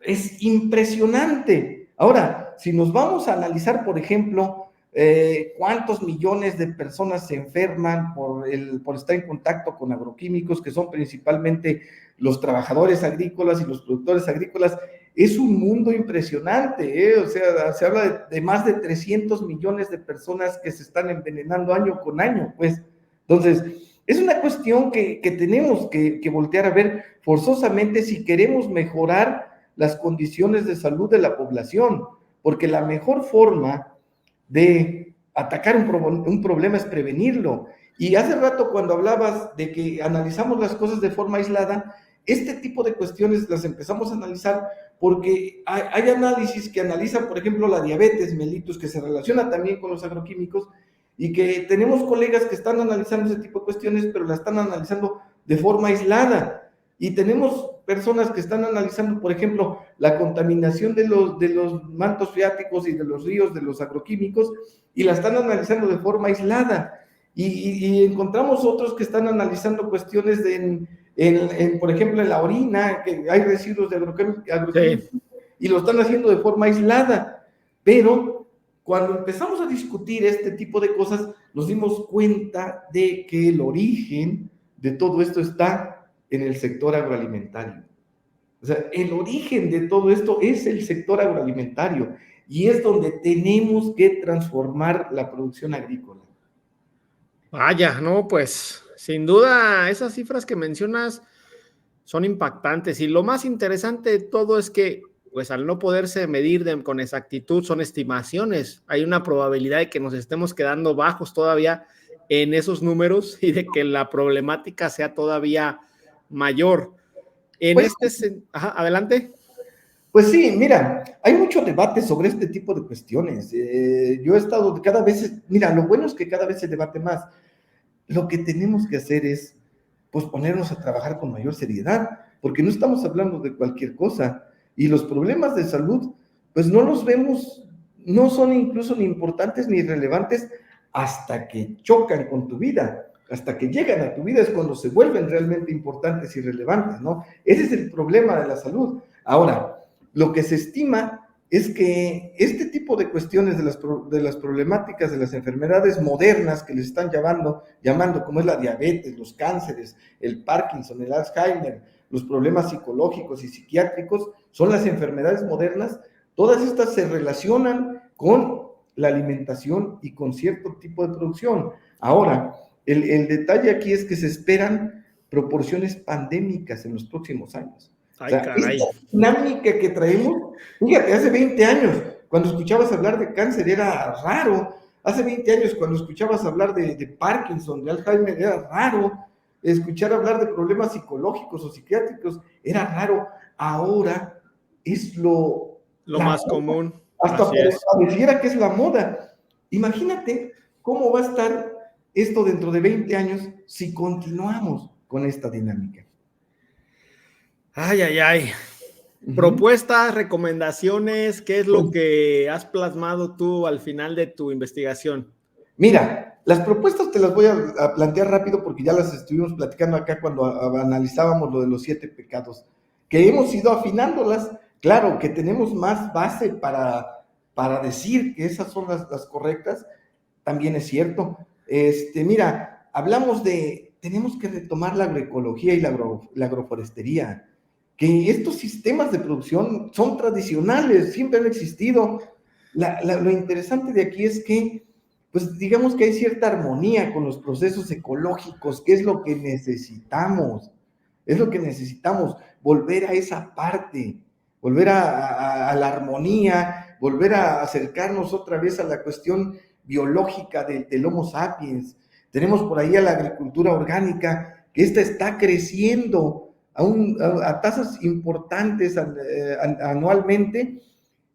es impresionante. Ahora, si nos vamos a analizar, por ejemplo, cuántos millones de personas se enferman por estar en contacto con agroquímicos, que son principalmente los trabajadores agrícolas y los productores agrícolas, es un mundo impresionante, ¿eh? O sea, se habla de más de 300 millones de personas que se están envenenando año con año, pues. Entonces, es una cuestión que tenemos que voltear a ver forzosamente si queremos mejorar las condiciones de salud de la población, porque la mejor forma de atacar un problema es prevenirlo. Y hace rato cuando hablabas de que analizamos las cosas de forma aislada, este tipo de cuestiones las empezamos a analizar porque hay análisis que analizan, por ejemplo, la diabetes mellitus, que se relaciona también con los agroquímicos, y que tenemos colegas que están analizando ese tipo de cuestiones, pero la están analizando de forma aislada. Y tenemos personas que están analizando, por ejemplo, la contaminación de los mantos freáticos y de los ríos de los agroquímicos, y la están analizando de forma aislada. Y encontramos otros que están analizando cuestiones por ejemplo, en la orina, que hay residuos de agroquímicos, Sí. y lo están haciendo de forma aislada. Pero cuando empezamos a discutir este tipo de cosas, nos dimos cuenta de que el origen de todo esto está en el sector agroalimentario. O sea, el origen de todo esto es el sector agroalimentario y es donde tenemos que transformar la producción agrícola. Vaya, no, pues sin duda esas cifras que mencionas son impactantes y lo más interesante de todo es que, pues al no poderse medir con exactitud, son estimaciones. Hay una probabilidad de que nos estemos quedando bajos todavía en esos números y de que la problemática sea todavía mayor. En Pues ajá, adelante. Pues sí, mira, hay mucho debate sobre este tipo de cuestiones. Yo he estado cada vez, mira, lo bueno es que cada vez se debate más. Lo que tenemos que hacer es, pues, ponernos a trabajar con mayor seriedad, porque no estamos hablando de cualquier cosa. Y los problemas de salud, pues no los vemos, no son incluso ni importantes ni relevantes hasta que chocan con tu vida, hasta que llegan a tu vida es cuando se vuelven realmente importantes y relevantes, ¿no? Ese es el problema de la salud. Ahora, lo que se estima es que este tipo de cuestiones de las problemáticas de las enfermedades modernas que les están llamando como es la diabetes, los cánceres, el Parkinson, el Alzheimer, los problemas psicológicos y psiquiátricos, son las enfermedades modernas. Todas estas se relacionan con la alimentación y con cierto tipo de producción. Ahora, el detalle aquí es que se esperan proporciones pandémicas en los próximos años. Ay, caray. Esta dinámica que traemos, fíjate, hace 20 años, cuando escuchabas hablar de cáncer era raro. Hace 20 años, cuando escuchabas hablar de Parkinson, de Alzheimer, era raro. Escuchar hablar de problemas psicológicos o psiquiátricos era raro. Ahora es lo más común. Hasta pareciera que es la moda. Imagínate cómo va a estar esto dentro de 20 años si continuamos con esta dinámica. Ay, ay, ay. Propuestas, recomendaciones, ¿qué es lo que has plasmado tú al final de tu investigación? Mira, las propuestas te las voy a plantear rápido porque ya las estuvimos platicando acá cuando analizábamos lo de los 7 pecados, que hemos ido afinándolas. Claro que tenemos más base para decir que esas son las correctas, también es cierto. Mira, hablamos tenemos que retomar la agroecología y la agroforestería, que estos sistemas de producción son tradicionales, siempre han existido. Lo interesante de aquí es que, pues digamos que hay cierta armonía con los procesos ecológicos, que es lo que necesitamos, volver a esa parte, volver a la armonía, volver a acercarnos otra vez a la cuestión biológica del Homo sapiens. Tenemos por ahí a la agricultura orgánica, que esta está creciendo a tasas importantes anualmente.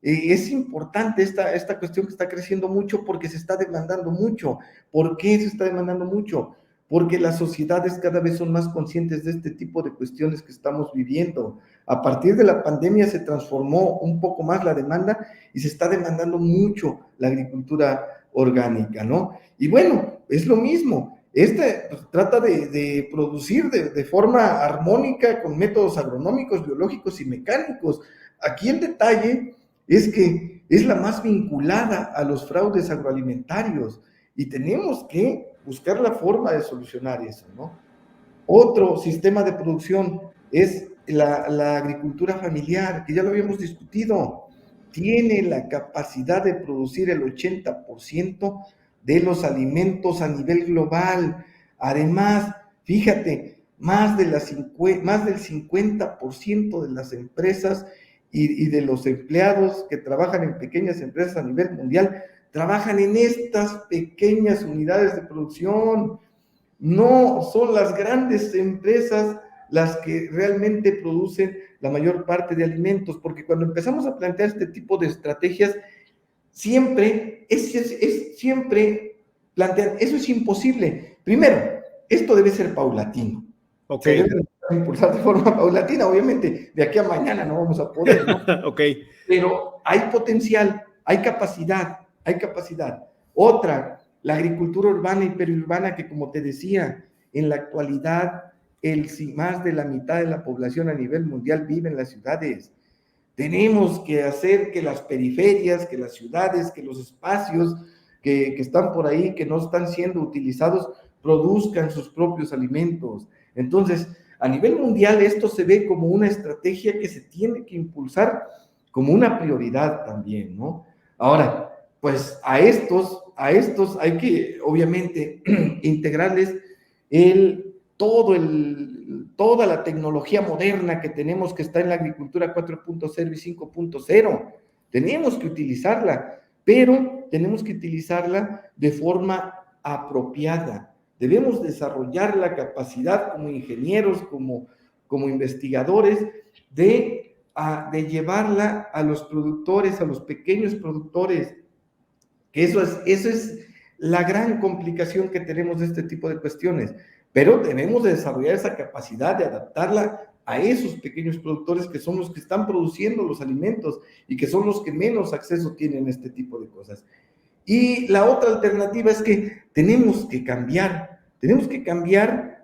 Es importante esta cuestión que está creciendo mucho porque se está demandando mucho. ¿Por qué se está demandando mucho? Porque las sociedades cada vez son más conscientes de este tipo de cuestiones que estamos viviendo. A partir de la pandemia se transformó un poco más la demanda y se está demandando mucho la agricultura orgánica, ¿no? Y bueno, es lo mismo. Pues, trata de producir de forma armónica con métodos agronómicos, biológicos y mecánicos. Aquí el detalle es que es la más vinculada a los fraudes agroalimentarios y tenemos que buscar la forma de solucionar eso, ¿no? Otro sistema de producción es la agricultura familiar, que ya lo habíamos discutido. Tiene la capacidad de producir el 80% de los alimentos a nivel global. Además, fíjate, más del 50% de las empresas y de los empleados que trabajan en pequeñas empresas a nivel mundial trabajan en estas pequeñas unidades de producción. No son las grandes empresas las que realmente producen la mayor parte de alimentos, porque cuando empezamos a plantear este tipo de estrategias, siempre plantean, eso es imposible. Primero, esto debe ser paulatino. Okay. Se debe impulsar de forma paulatina, obviamente, de aquí a mañana no vamos a poder, ¿no? Okay. Pero hay potencial, hay capacidad. Otra, la agricultura urbana y periurbana, que como te decía, en la actualidad más de la mitad de la población a nivel mundial vive en las ciudades. Tenemos que hacer que las periferias, que las ciudades, que los espacios que están por ahí, que no están siendo utilizados, produzcan sus propios alimentos. Entonces, a nivel mundial esto se ve como una estrategia que se tiene que impulsar como una prioridad también, ¿no? Ahora, pues a estos hay que, obviamente, integrarles toda la tecnología moderna que tenemos, que está en la agricultura 4.0 y 5.0. Tenemos que utilizarla, pero tenemos que utilizarla de forma apropiada. Debemos desarrollar la capacidad como ingenieros, como investigadores, de llevarla a los productores, a los pequeños productores, que eso es la gran complicación que tenemos de este tipo de cuestiones, pero debemos de desarrollar esa capacidad de adaptarla a esos pequeños productores que son los que están produciendo los alimentos y que son los que menos acceso tienen a este tipo de cosas. Y la otra alternativa es que tenemos que cambiar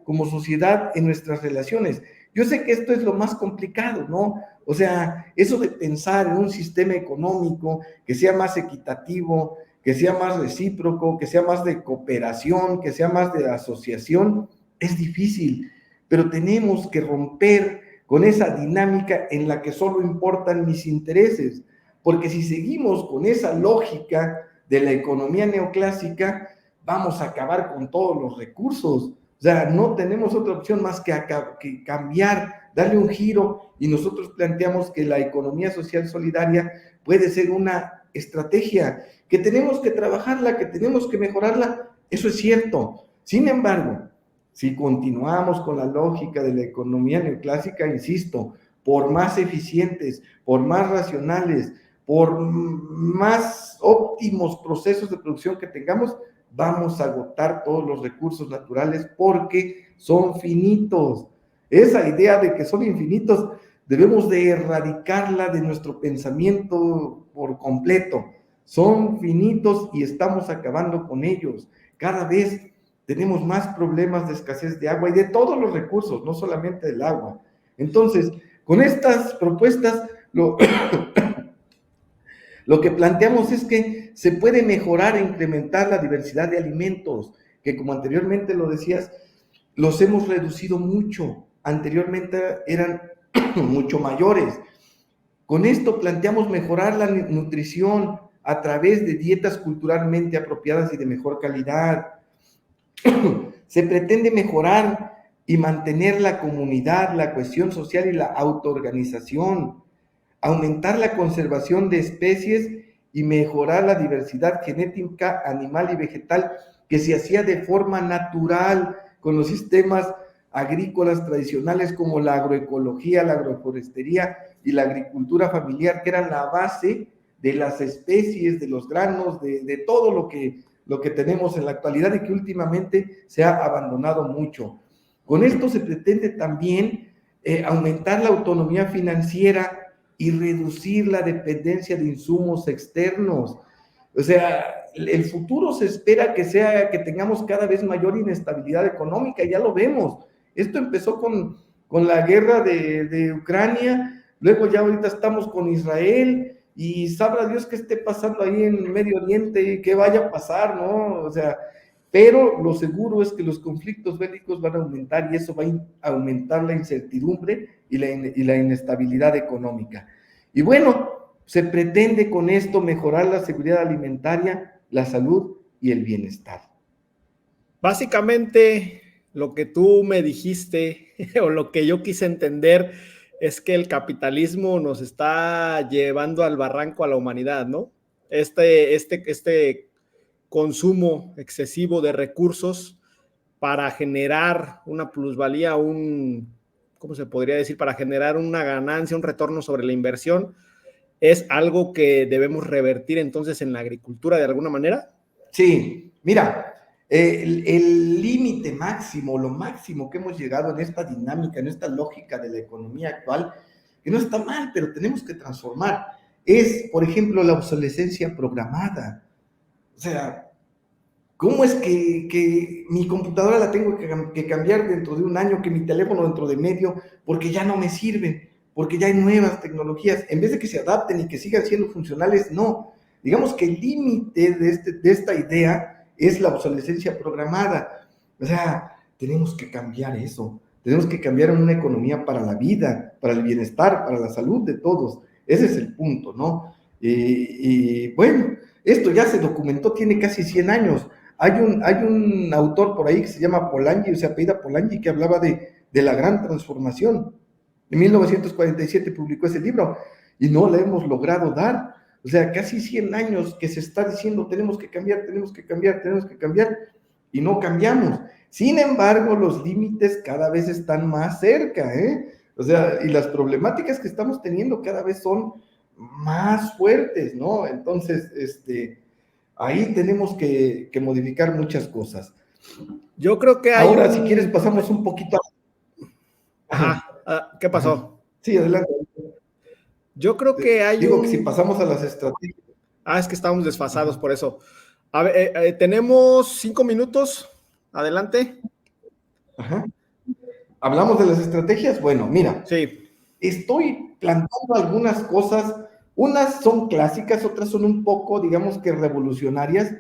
como sociedad en nuestras relaciones. Yo sé que esto es lo más complicado, ¿no? O sea, eso de pensar en un sistema económico que sea más equitativo, que sea más recíproco, que sea más de cooperación, que sea más de asociación, es difícil, pero tenemos que romper con esa dinámica en la que solo importan mis intereses, porque si seguimos con esa lógica de la economía neoclásica, vamos a acabar con todos los recursos. O sea, no tenemos otra opción más que cambiar, darle un giro, y nosotros planteamos que la economía social solidaria puede ser una estrategia, que tenemos que trabajarla, que tenemos que mejorarla, eso es cierto. Sin embargo, si continuamos con la lógica de la economía neoclásica, insisto, por más eficientes, por más racionales, por más óptimos procesos de producción que tengamos, vamos a agotar todos los recursos naturales porque son finitos. Esa idea de que son infinitos debemos de erradicarla de nuestro pensamiento por completo. Son finitos y estamos acabando con ellos. Cada vez tenemos más problemas de escasez de agua y de todos los recursos, no solamente del agua. Entonces, con estas propuestas, lo que planteamos es que se puede mejorar e incrementar la diversidad de alimentos, que como anteriormente lo decías, los hemos reducido mucho. Anteriormente eran mucho mayores. Con esto planteamos mejorar la nutrición a través de dietas culturalmente apropiadas y de mejor calidad. Se pretende mejorar y mantener la comunidad, la cohesión social y la autoorganización, aumentar la conservación de especies y mejorar la diversidad genética animal y vegetal que se hacía de forma natural con los sistemas agrícolas tradicionales como la agroecología, la agroforestería y la agricultura familiar, que eran la base de las especies, de los granos, de todo lo que tenemos en la actualidad y que últimamente se ha abandonado mucho. Con esto se pretende también aumentar la autonomía financiera y reducir la dependencia de insumos externos. O sea, el futuro se espera que tengamos cada vez mayor inestabilidad económica, ya lo vemos. Esto empezó con la guerra de Ucrania, luego ya ahorita estamos con Israel, y sabrá Dios qué esté pasando ahí en Medio Oriente y qué vaya a pasar, ¿no? O sea, pero lo seguro es que los conflictos bélicos van a aumentar y eso va a aumentar la incertidumbre y la inestabilidad económica. Y bueno, se pretende con esto mejorar la seguridad alimentaria, la salud y el bienestar. Básicamente, lo que tú me dijiste o lo que yo quise entender es que el capitalismo nos está llevando al barranco a la humanidad, ¿no? Este consumo excesivo de recursos para generar una plusvalía, ¿cómo se podría decir? Para generar una ganancia, un retorno sobre la inversión, ¿es algo que debemos revertir entonces en la agricultura de alguna manera? Sí, mira, el límite máximo, lo máximo que hemos llegado en esta dinámica, en esta lógica de la economía actual, que no está mal, pero tenemos que transformar, es, por ejemplo, la obsolescencia programada. O sea, ¿cómo es que mi computadora la tengo que cambiar dentro de un año, que mi teléfono dentro de medio, porque ya no me sirven, porque ya hay nuevas tecnologías? En vez de que se adapten y que sigan siendo funcionales, no. Digamos que el límite de esta idea es la obsolescencia programada. O sea, tenemos que cambiar eso. Tenemos que cambiar en una economía para la vida, para el bienestar, para la salud de todos. Ese es el punto, ¿no? Y bueno, esto ya se documentó, tiene casi 100 años. Hay un autor por ahí que se llama Polanyi, o se apellida Polanyi, que hablaba de la gran transformación. En 1947 publicó ese libro y no le hemos logrado dar. O sea, casi 100 años que se está diciendo tenemos que cambiar, tenemos que cambiar, tenemos que cambiar, y no cambiamos. Sin embargo, los límites cada vez están más cerca, ¿eh? O sea, y las problemáticas que estamos teniendo cada vez son más fuertes, ¿no? Entonces, ahí tenemos que modificar muchas cosas. Yo creo que hay ahora, si quieres, pasamos un poquito a... Ajá. ¿Qué pasó? Ajá. Sí, adelante. Yo creo que hay Digo que si pasamos a las estrategias. Es que estamos desfasados por eso. A ver, tenemos 5 minutos. Adelante. Ajá. ¿Hablamos de las estrategias? Bueno, mira. Sí. Estoy planteando algunas cosas. Unas son clásicas, otras son un poco, digamos que revolucionarias.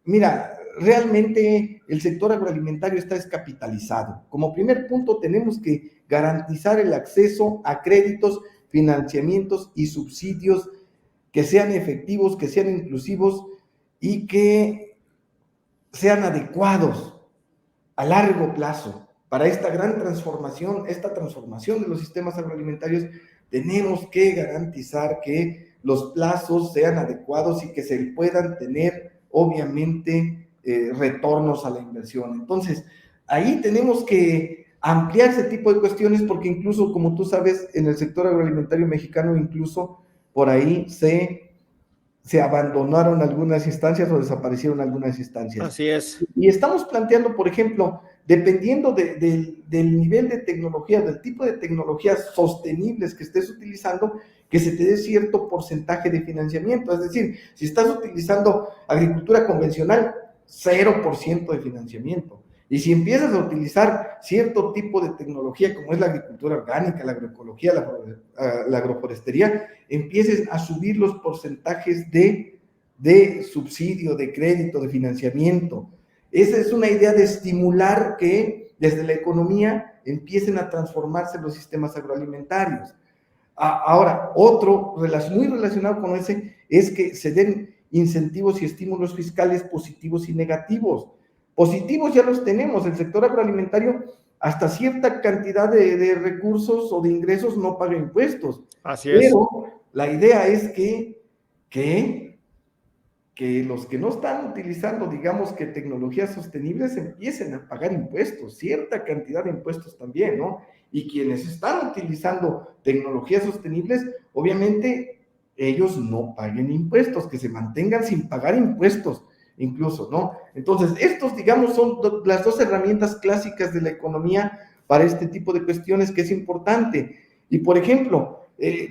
Mira, realmente el sector agroalimentario está descapitalizado. Como primer punto, tenemos que garantizar el acceso a créditos, financiamientos y subsidios que sean efectivos, que sean inclusivos y que sean adecuados a largo plazo para esta gran transformación, esta transformación de los sistemas agroalimentarios. Tenemos que garantizar que los plazos sean adecuados y que se puedan tener, obviamente, retornos a la inversión. Entonces, ahí tenemos que ampliar ese tipo de cuestiones porque incluso, como tú sabes, en el sector agroalimentario mexicano, incluso por ahí se abandonaron algunas instancias o desaparecieron algunas instancias. Así es. Y estamos planteando, por ejemplo, dependiendo del nivel de tecnología, del tipo de tecnologías sostenibles que estés utilizando, que se te dé cierto porcentaje de financiamiento. Es decir, si estás utilizando agricultura convencional, 0% de financiamiento. Y si empiezas a utilizar cierto tipo de tecnología, como es la agricultura orgánica, la agroecología, la agroforestería, empieces a subir los porcentajes de subsidio, de crédito, de financiamiento. Esa es una idea de estimular que desde la economía empiecen a transformarse los sistemas agroalimentarios. Ahora, otro muy relacionado con ese es que se den incentivos y estímulos fiscales positivos y negativos. Positivos ya los tenemos, el sector agroalimentario hasta cierta cantidad de recursos o de ingresos no paga impuestos. Así es. Pero la idea es que los que no están utilizando, digamos que tecnologías sostenibles, empiecen a pagar impuestos, cierta cantidad de impuestos también, ¿no? Y quienes están utilizando tecnologías sostenibles, obviamente ellos no paguen impuestos, que se mantengan sin pagar impuestos incluso, ¿no? Entonces, estos, digamos, son las dos herramientas clásicas de la economía para este tipo de cuestiones que es importante. Y, por ejemplo,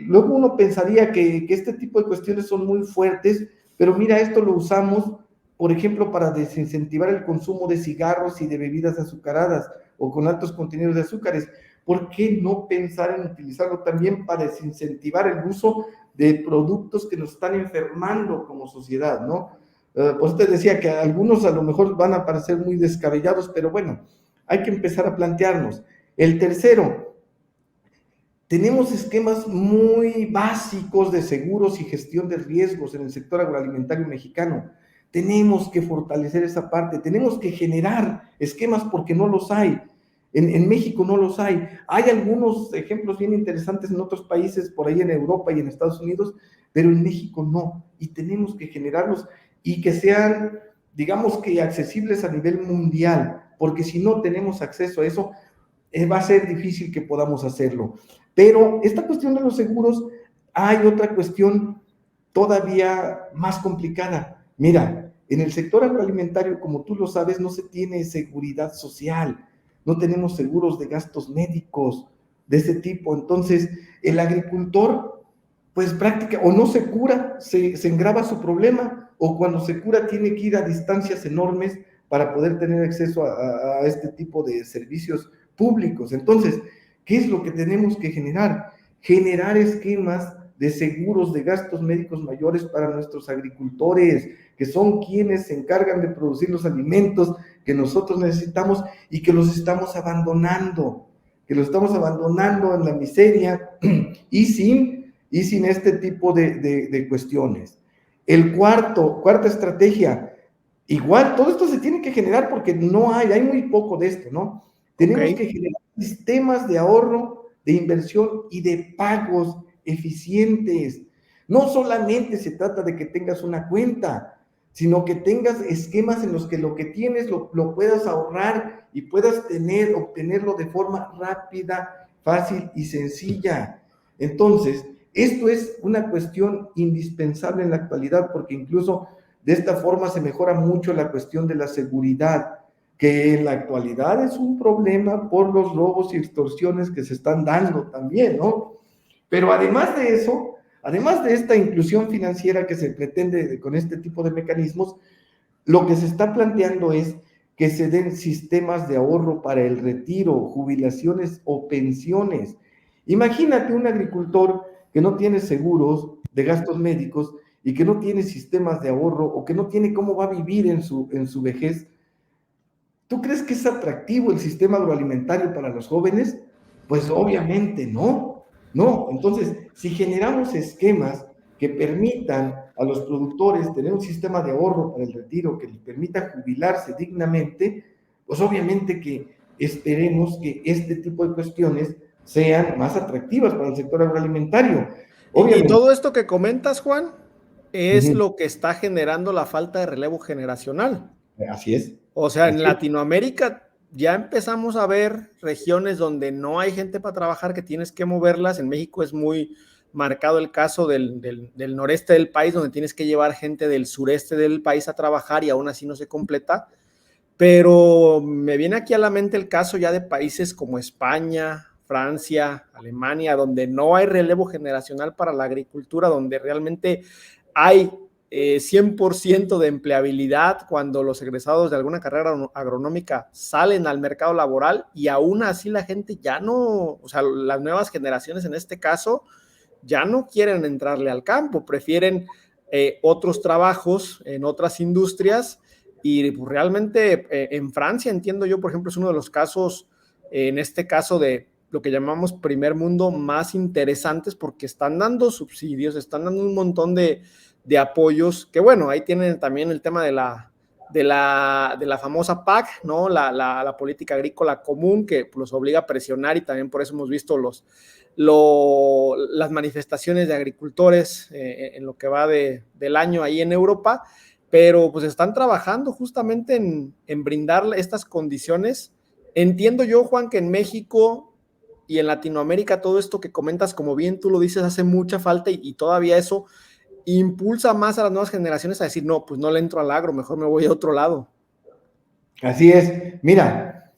luego uno pensaría que este tipo de cuestiones son muy fuertes, pero mira, esto lo usamos, por ejemplo, para desincentivar el consumo de cigarros y de bebidas azucaradas o con altos contenidos de azúcares. ¿Por qué no pensar en utilizarlo también para desincentivar el uso de productos que nos están enfermando como sociedad, ¿no? Pues te decía que algunos a lo mejor van a parecer muy descabellados, pero bueno, hay que empezar a plantearnos. El tercero, tenemos esquemas muy básicos de seguros y gestión de riesgos en el sector agroalimentario mexicano. Tenemos que fortalecer esa parte, tenemos que generar esquemas porque no los hay. En México no los hay. Hay algunos ejemplos bien interesantes en otros países, por ahí en Europa y en Estados Unidos, pero en México no. Y tenemos que generarlos y que sean, digamos que accesibles a nivel mundial, porque si no tenemos acceso a eso, va a ser difícil que podamos hacerlo. Pero esta cuestión de los seguros, hay otra cuestión todavía más complicada. Mira, en el sector agroalimentario, como tú lo sabes, no se tiene seguridad social, no tenemos seguros de gastos médicos de ese tipo. Entonces, el agricultor, pues práctica, o no se cura, se engrava su problema, o cuando se cura tiene que ir a distancias enormes para poder tener acceso a este tipo de servicios públicos. Entonces, ¿qué es lo que tenemos que generar? Generar esquemas de seguros de gastos médicos mayores para nuestros agricultores, que son quienes se encargan de producir los alimentos que nosotros necesitamos y que los estamos abandonando en la miseria y sin este tipo de cuestiones. Cuarta estrategia, igual, todo esto se tiene que generar porque hay muy poco de esto, ¿no? Tenemos que generar sistemas de ahorro, de inversión y de pagos eficientes. No solamente se trata de que tengas una cuenta, sino que tengas esquemas en los que lo que tienes lo puedas ahorrar y puedas obtenerlo de forma rápida, fácil y sencilla. Entonces, esto es una cuestión indispensable en la actualidad porque incluso de esta forma se mejora mucho la cuestión de la seguridad, que en la actualidad es un problema por los robos y extorsiones que se están dando también, ¿no? Pero además de eso, además de esta inclusión financiera que se pretende con este tipo de mecanismos, lo que se está planteando es que se den sistemas de ahorro para el retiro, jubilaciones o pensiones. Imagínate un agricultor que no tiene seguros de gastos médicos y que no tiene sistemas de ahorro o que no tiene cómo va a vivir en su vejez. ¿Tú crees que es atractivo el sistema agroalimentario para los jóvenes? Pues obviamente no. Entonces, si generamos esquemas que permitan a los productores tener un sistema de ahorro para el retiro, que les permita jubilarse dignamente, pues obviamente que esperemos que este tipo de cuestiones sean más atractivas para el sector agroalimentario. Y Obviamente. todo esto que comentas, Juan, es Uh-huh. lo que está generando la falta de relevo generacional. Así es. O sea, en Así es. Latinoamérica ya empezamos a ver regiones donde no hay gente para trabajar, que tienes que moverlas. En México es muy marcado el caso del noreste del país, donde tienes que llevar gente del sureste del país a trabajar y aún así no se completa. Pero me viene aquí a la mente el caso ya de países como España, Francia, Alemania, donde no hay relevo generacional para la agricultura, donde realmente hay 100% de empleabilidad cuando los egresados de alguna carrera agronómica salen al mercado laboral, y aún así la gente ya no, o sea, las nuevas generaciones en este caso ya no quieren entrarle al campo, prefieren otros trabajos en otras industrias. Y pues, realmente en Francia, entiendo yo, por ejemplo, es uno de los casos, en este caso de lo que llamamos primer mundo, más interesantes, porque están dando subsidios, están dando un montón de apoyos, que bueno, ahí tienen también el tema de la famosa PAC, ¿no? La política agrícola común, que los obliga a presionar, y también por eso hemos visto las manifestaciones de agricultores en lo que va del año ahí en Europa. Pero pues están trabajando justamente en brindar estas condiciones. Entiendo yo, Juan, que en México y en Latinoamérica todo esto que comentas, como bien tú lo dices, hace mucha falta, y todavía eso impulsa más a las nuevas generaciones a decir, no, pues no le entro al agro, mejor me voy a otro lado. Así es. Mira,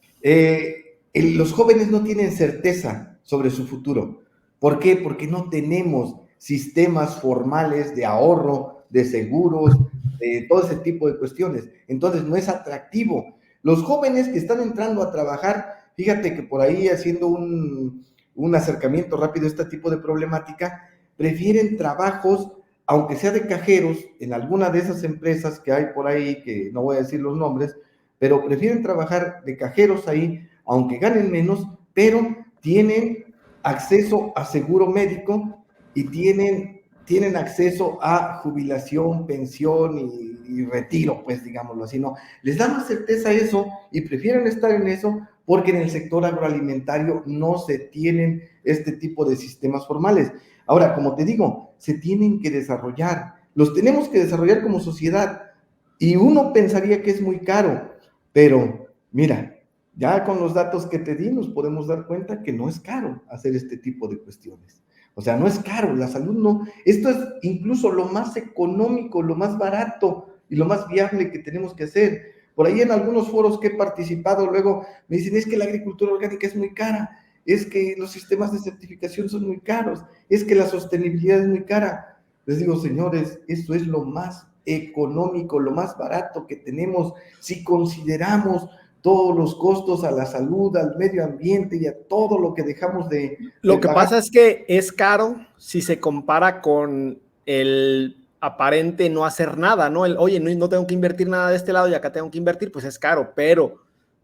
los jóvenes no tienen certeza sobre su futuro. ¿Por qué? Porque no tenemos sistemas formales de ahorro, de seguros, de todo ese tipo de cuestiones. Entonces no es atractivo. Los jóvenes que están entrando a trabajar, fíjate que por ahí haciendo un acercamiento rápido a este tipo de problemática, prefieren trabajos, aunque sea de cajeros, en alguna de esas empresas que hay por ahí, que no voy a decir los nombres, pero prefieren trabajar de cajeros ahí, aunque ganen menos, pero tienen acceso a seguro médico y tienen acceso a jubilación, pensión y retiro, pues digámoslo así, ¿no? Les da más certeza eso y prefieren estar en eso porque en el sector agroalimentario no se tienen este tipo de sistemas formales. Ahora, como te digo, se tienen que desarrollar, los tenemos que desarrollar como sociedad, y uno pensaría que es muy caro, pero mira, ya con los datos que te di nos podemos dar cuenta que no es caro hacer este tipo de cuestiones. O sea, no es caro, la salud no. Esto es incluso lo más económico, lo más barato y lo más viable que tenemos que hacer. Por ahí en algunos foros que he participado, luego me dicen, es que la agricultura orgánica es muy cara, es que los sistemas de certificación son muy caros, es que la sostenibilidad es muy cara. Les digo, señores, esto es lo más económico, lo más barato que tenemos si consideramos todos los costos a la salud, al medio ambiente y a todo lo que dejamos de Lo que pagar. pasa es que es caro si se compara con el aparente no hacer nada, ¿no? Oye, no tengo que invertir nada de este lado y acá tengo que invertir, pues es caro, pero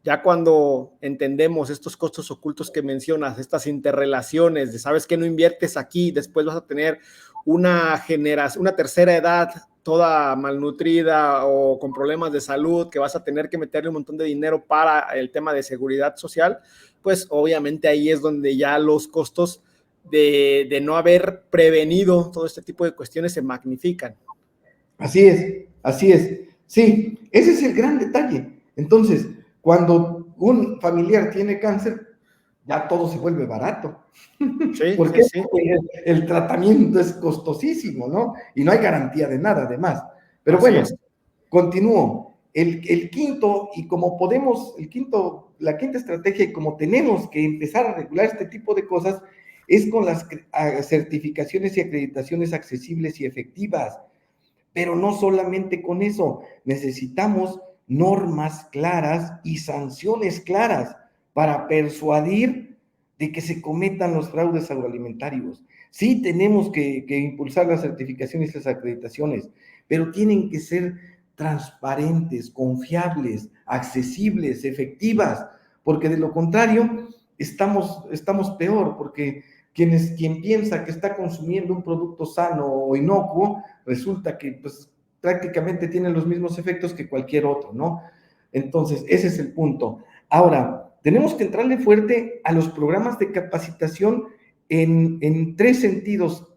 ya cuando entendemos estos costos ocultos que mencionas, estas interrelaciones de sabes que no inviertes aquí, después vas a tener una tercera edad toda malnutrida o con problemas de salud, que vas a tener que meterle un montón de dinero para el tema de seguridad social, pues obviamente ahí es donde ya los costos de no haber prevenido todo este tipo de cuestiones se magnifican. Así es, así es. Sí, ese es el gran detalle. Entonces, cuando un familiar tiene cáncer, ya todo se vuelve barato. Sí, ¿Por sí, qué? sí. Porque el tratamiento es costosísimo, ¿no? Y no hay garantía de nada, además. Pero Así bueno, es. continúo. El quinto, y como podemos, la quinta estrategia, y como tenemos que empezar a regular este tipo de cosas, es con las certificaciones y acreditaciones accesibles y efectivas. Pero no solamente con eso, necesitamos normas claras y sanciones claras para persuadir de que se cometan los fraudes agroalimentarios. Sí tenemos que impulsar las certificaciones y las acreditaciones, pero tienen que ser transparentes, confiables, accesibles, efectivas, porque de lo contrario estamos peor, porque quien piensa que está consumiendo un producto sano o inocuo, resulta que pues prácticamente tiene los mismos efectos que cualquier otro, ¿no? Entonces, ese es el punto. Ahora, tenemos que entrarle fuerte a los programas de capacitación en tres sentidos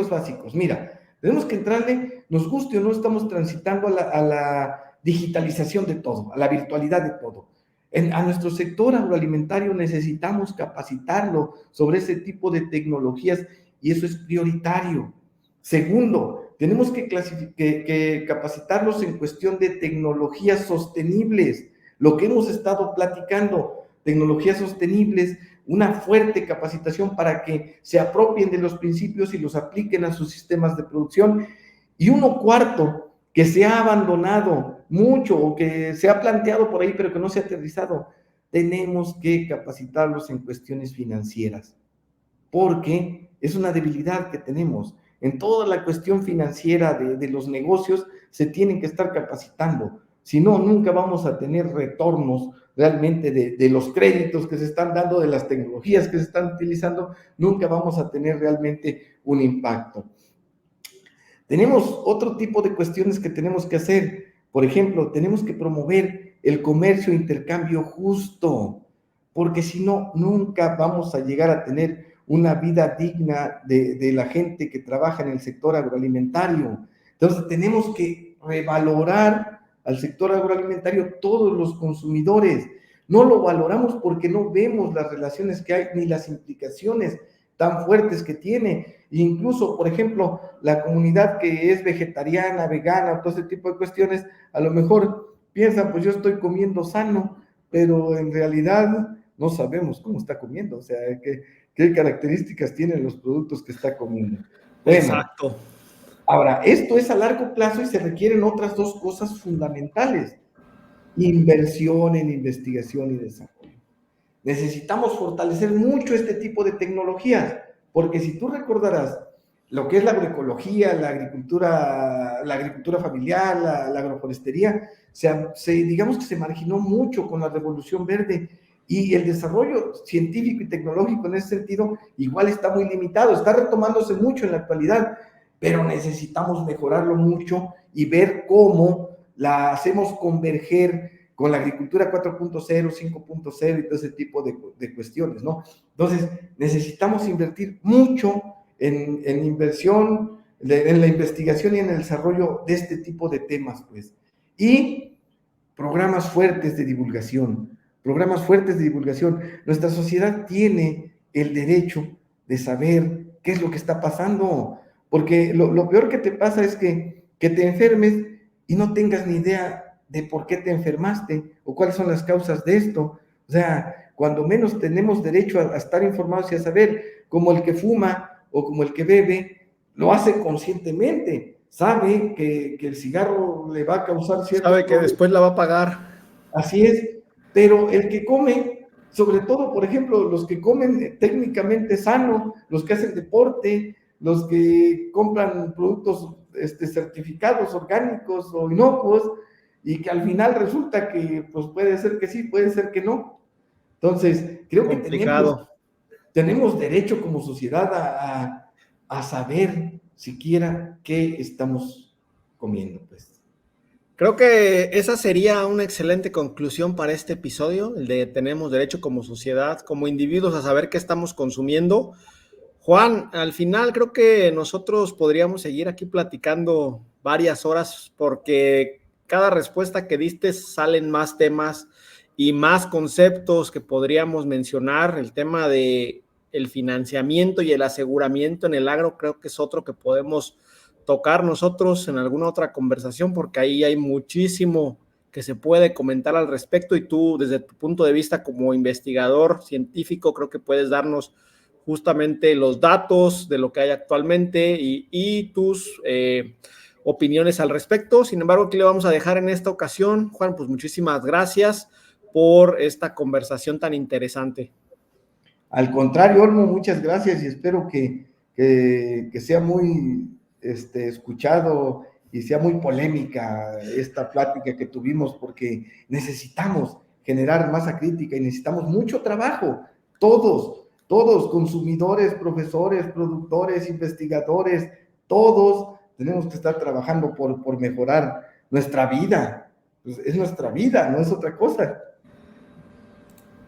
básicos. Mira, tenemos que entrarle, nos guste o no, estamos transitando a la digitalización de todo, a la virtualidad de todo. A nuestro sector agroalimentario necesitamos capacitarlo sobre ese tipo de tecnologías y eso es prioritario. Segundo, tenemos que capacitarlos en cuestión de tecnologías sostenibles, lo que hemos estado platicando, tecnologías sostenibles, una fuerte capacitación para que se apropien de los principios y los apliquen a sus sistemas de producción. Y uno cuarto, que se ha abandonado mucho o que se ha planteado por ahí pero que no se ha aterrizado, tenemos que capacitarlos en cuestiones financieras, porque es una debilidad que tenemos. En toda la cuestión financiera de los negocios se tienen que estar capacitando, si no, nunca vamos a tener retornos realmente de los créditos que se están dando, de las tecnologías que se están utilizando, nunca vamos a tener realmente un impacto. Tenemos otro tipo de cuestiones que tenemos que hacer. Por ejemplo, tenemos que promover el comercio e intercambio justo, porque si no, nunca vamos a llegar a tener una vida digna de la gente que trabaja en el sector agroalimentario. Entonces, tenemos que revalorar al sector agroalimentario todos los consumidores. No lo valoramos porque no vemos las relaciones que hay ni las implicaciones tan fuertes que tiene. Incluso, por ejemplo, la comunidad que es vegetariana, vegana, todo ese tipo de cuestiones, a lo mejor piensan, pues yo estoy comiendo sano, pero en realidad no sabemos cómo está comiendo, o sea, qué características tienen los productos que está comiendo. Bueno, exacto. Ahora, esto es a largo plazo y se requieren otras dos cosas fundamentales: inversión en investigación y desarrollo. Necesitamos fortalecer mucho este tipo de tecnologías, porque si tú recordarás lo que es la agroecología, la agricultura familiar, la agroforestería, digamos que se marginó mucho con la Revolución Verde, y el desarrollo científico y tecnológico en ese sentido igual está muy limitado, está retomándose mucho en la actualidad, pero necesitamos mejorarlo mucho y ver cómo la hacemos converger con la agricultura 4.0, 5.0 y todo ese tipo de cuestiones, ¿no? Entonces, necesitamos invertir mucho en inversión, en la investigación y en el desarrollo de este tipo de temas, pues. Y programas fuertes de divulgación, Nuestra sociedad tiene el derecho de saber qué es lo que está pasando, porque lo peor que te pasa es que te enfermes y no tengas ni idea de por qué te enfermaste o cuáles son las causas de esto. O sea, cuando menos tenemos derecho a estar informados y a saber, como el que fuma o como el que bebe, lo hace conscientemente, sabe que el cigarro le va a causar ciertos Sabe que problemas. después la va a pagar. Así es, pero el que come, sobre todo, por ejemplo, los que comen técnicamente sano, los que hacen deporte, los que compran productos certificados, orgánicos o inocuos, y que al final resulta que pues puede ser que sí, puede ser que no. Entonces, creo que tenemos derecho como sociedad a saber siquiera qué estamos comiendo, pues. Creo que esa sería una excelente conclusión para este episodio, el de tenemos derecho como sociedad, como individuos a saber qué estamos consumiendo. Juan, al final creo que nosotros podríamos seguir aquí platicando varias horas porque cada respuesta que diste salen más temas y más conceptos que podríamos mencionar. El tema de el financiamiento y el aseguramiento en el agro creo que es otro que podemos tocar nosotros en alguna otra conversación porque ahí hay muchísimo que se puede comentar al respecto y tú desde tu punto de vista como investigador científico creo que puedes darnos justamente los datos de lo que hay actualmente y tus opiniones al respecto. Sin embargo, aquí le vamos a dejar en esta ocasión. Juan, pues muchísimas gracias por esta conversación tan interesante. Al contrario, Olmo, muchas gracias y espero que sea muy escuchado y sea muy polémica esta plática que tuvimos, porque necesitamos generar masa crítica y necesitamos mucho trabajo, todos, todos, consumidores, profesores, productores, investigadores, todos tenemos que estar trabajando por mejorar nuestra vida. Pues es nuestra vida, no es otra cosa.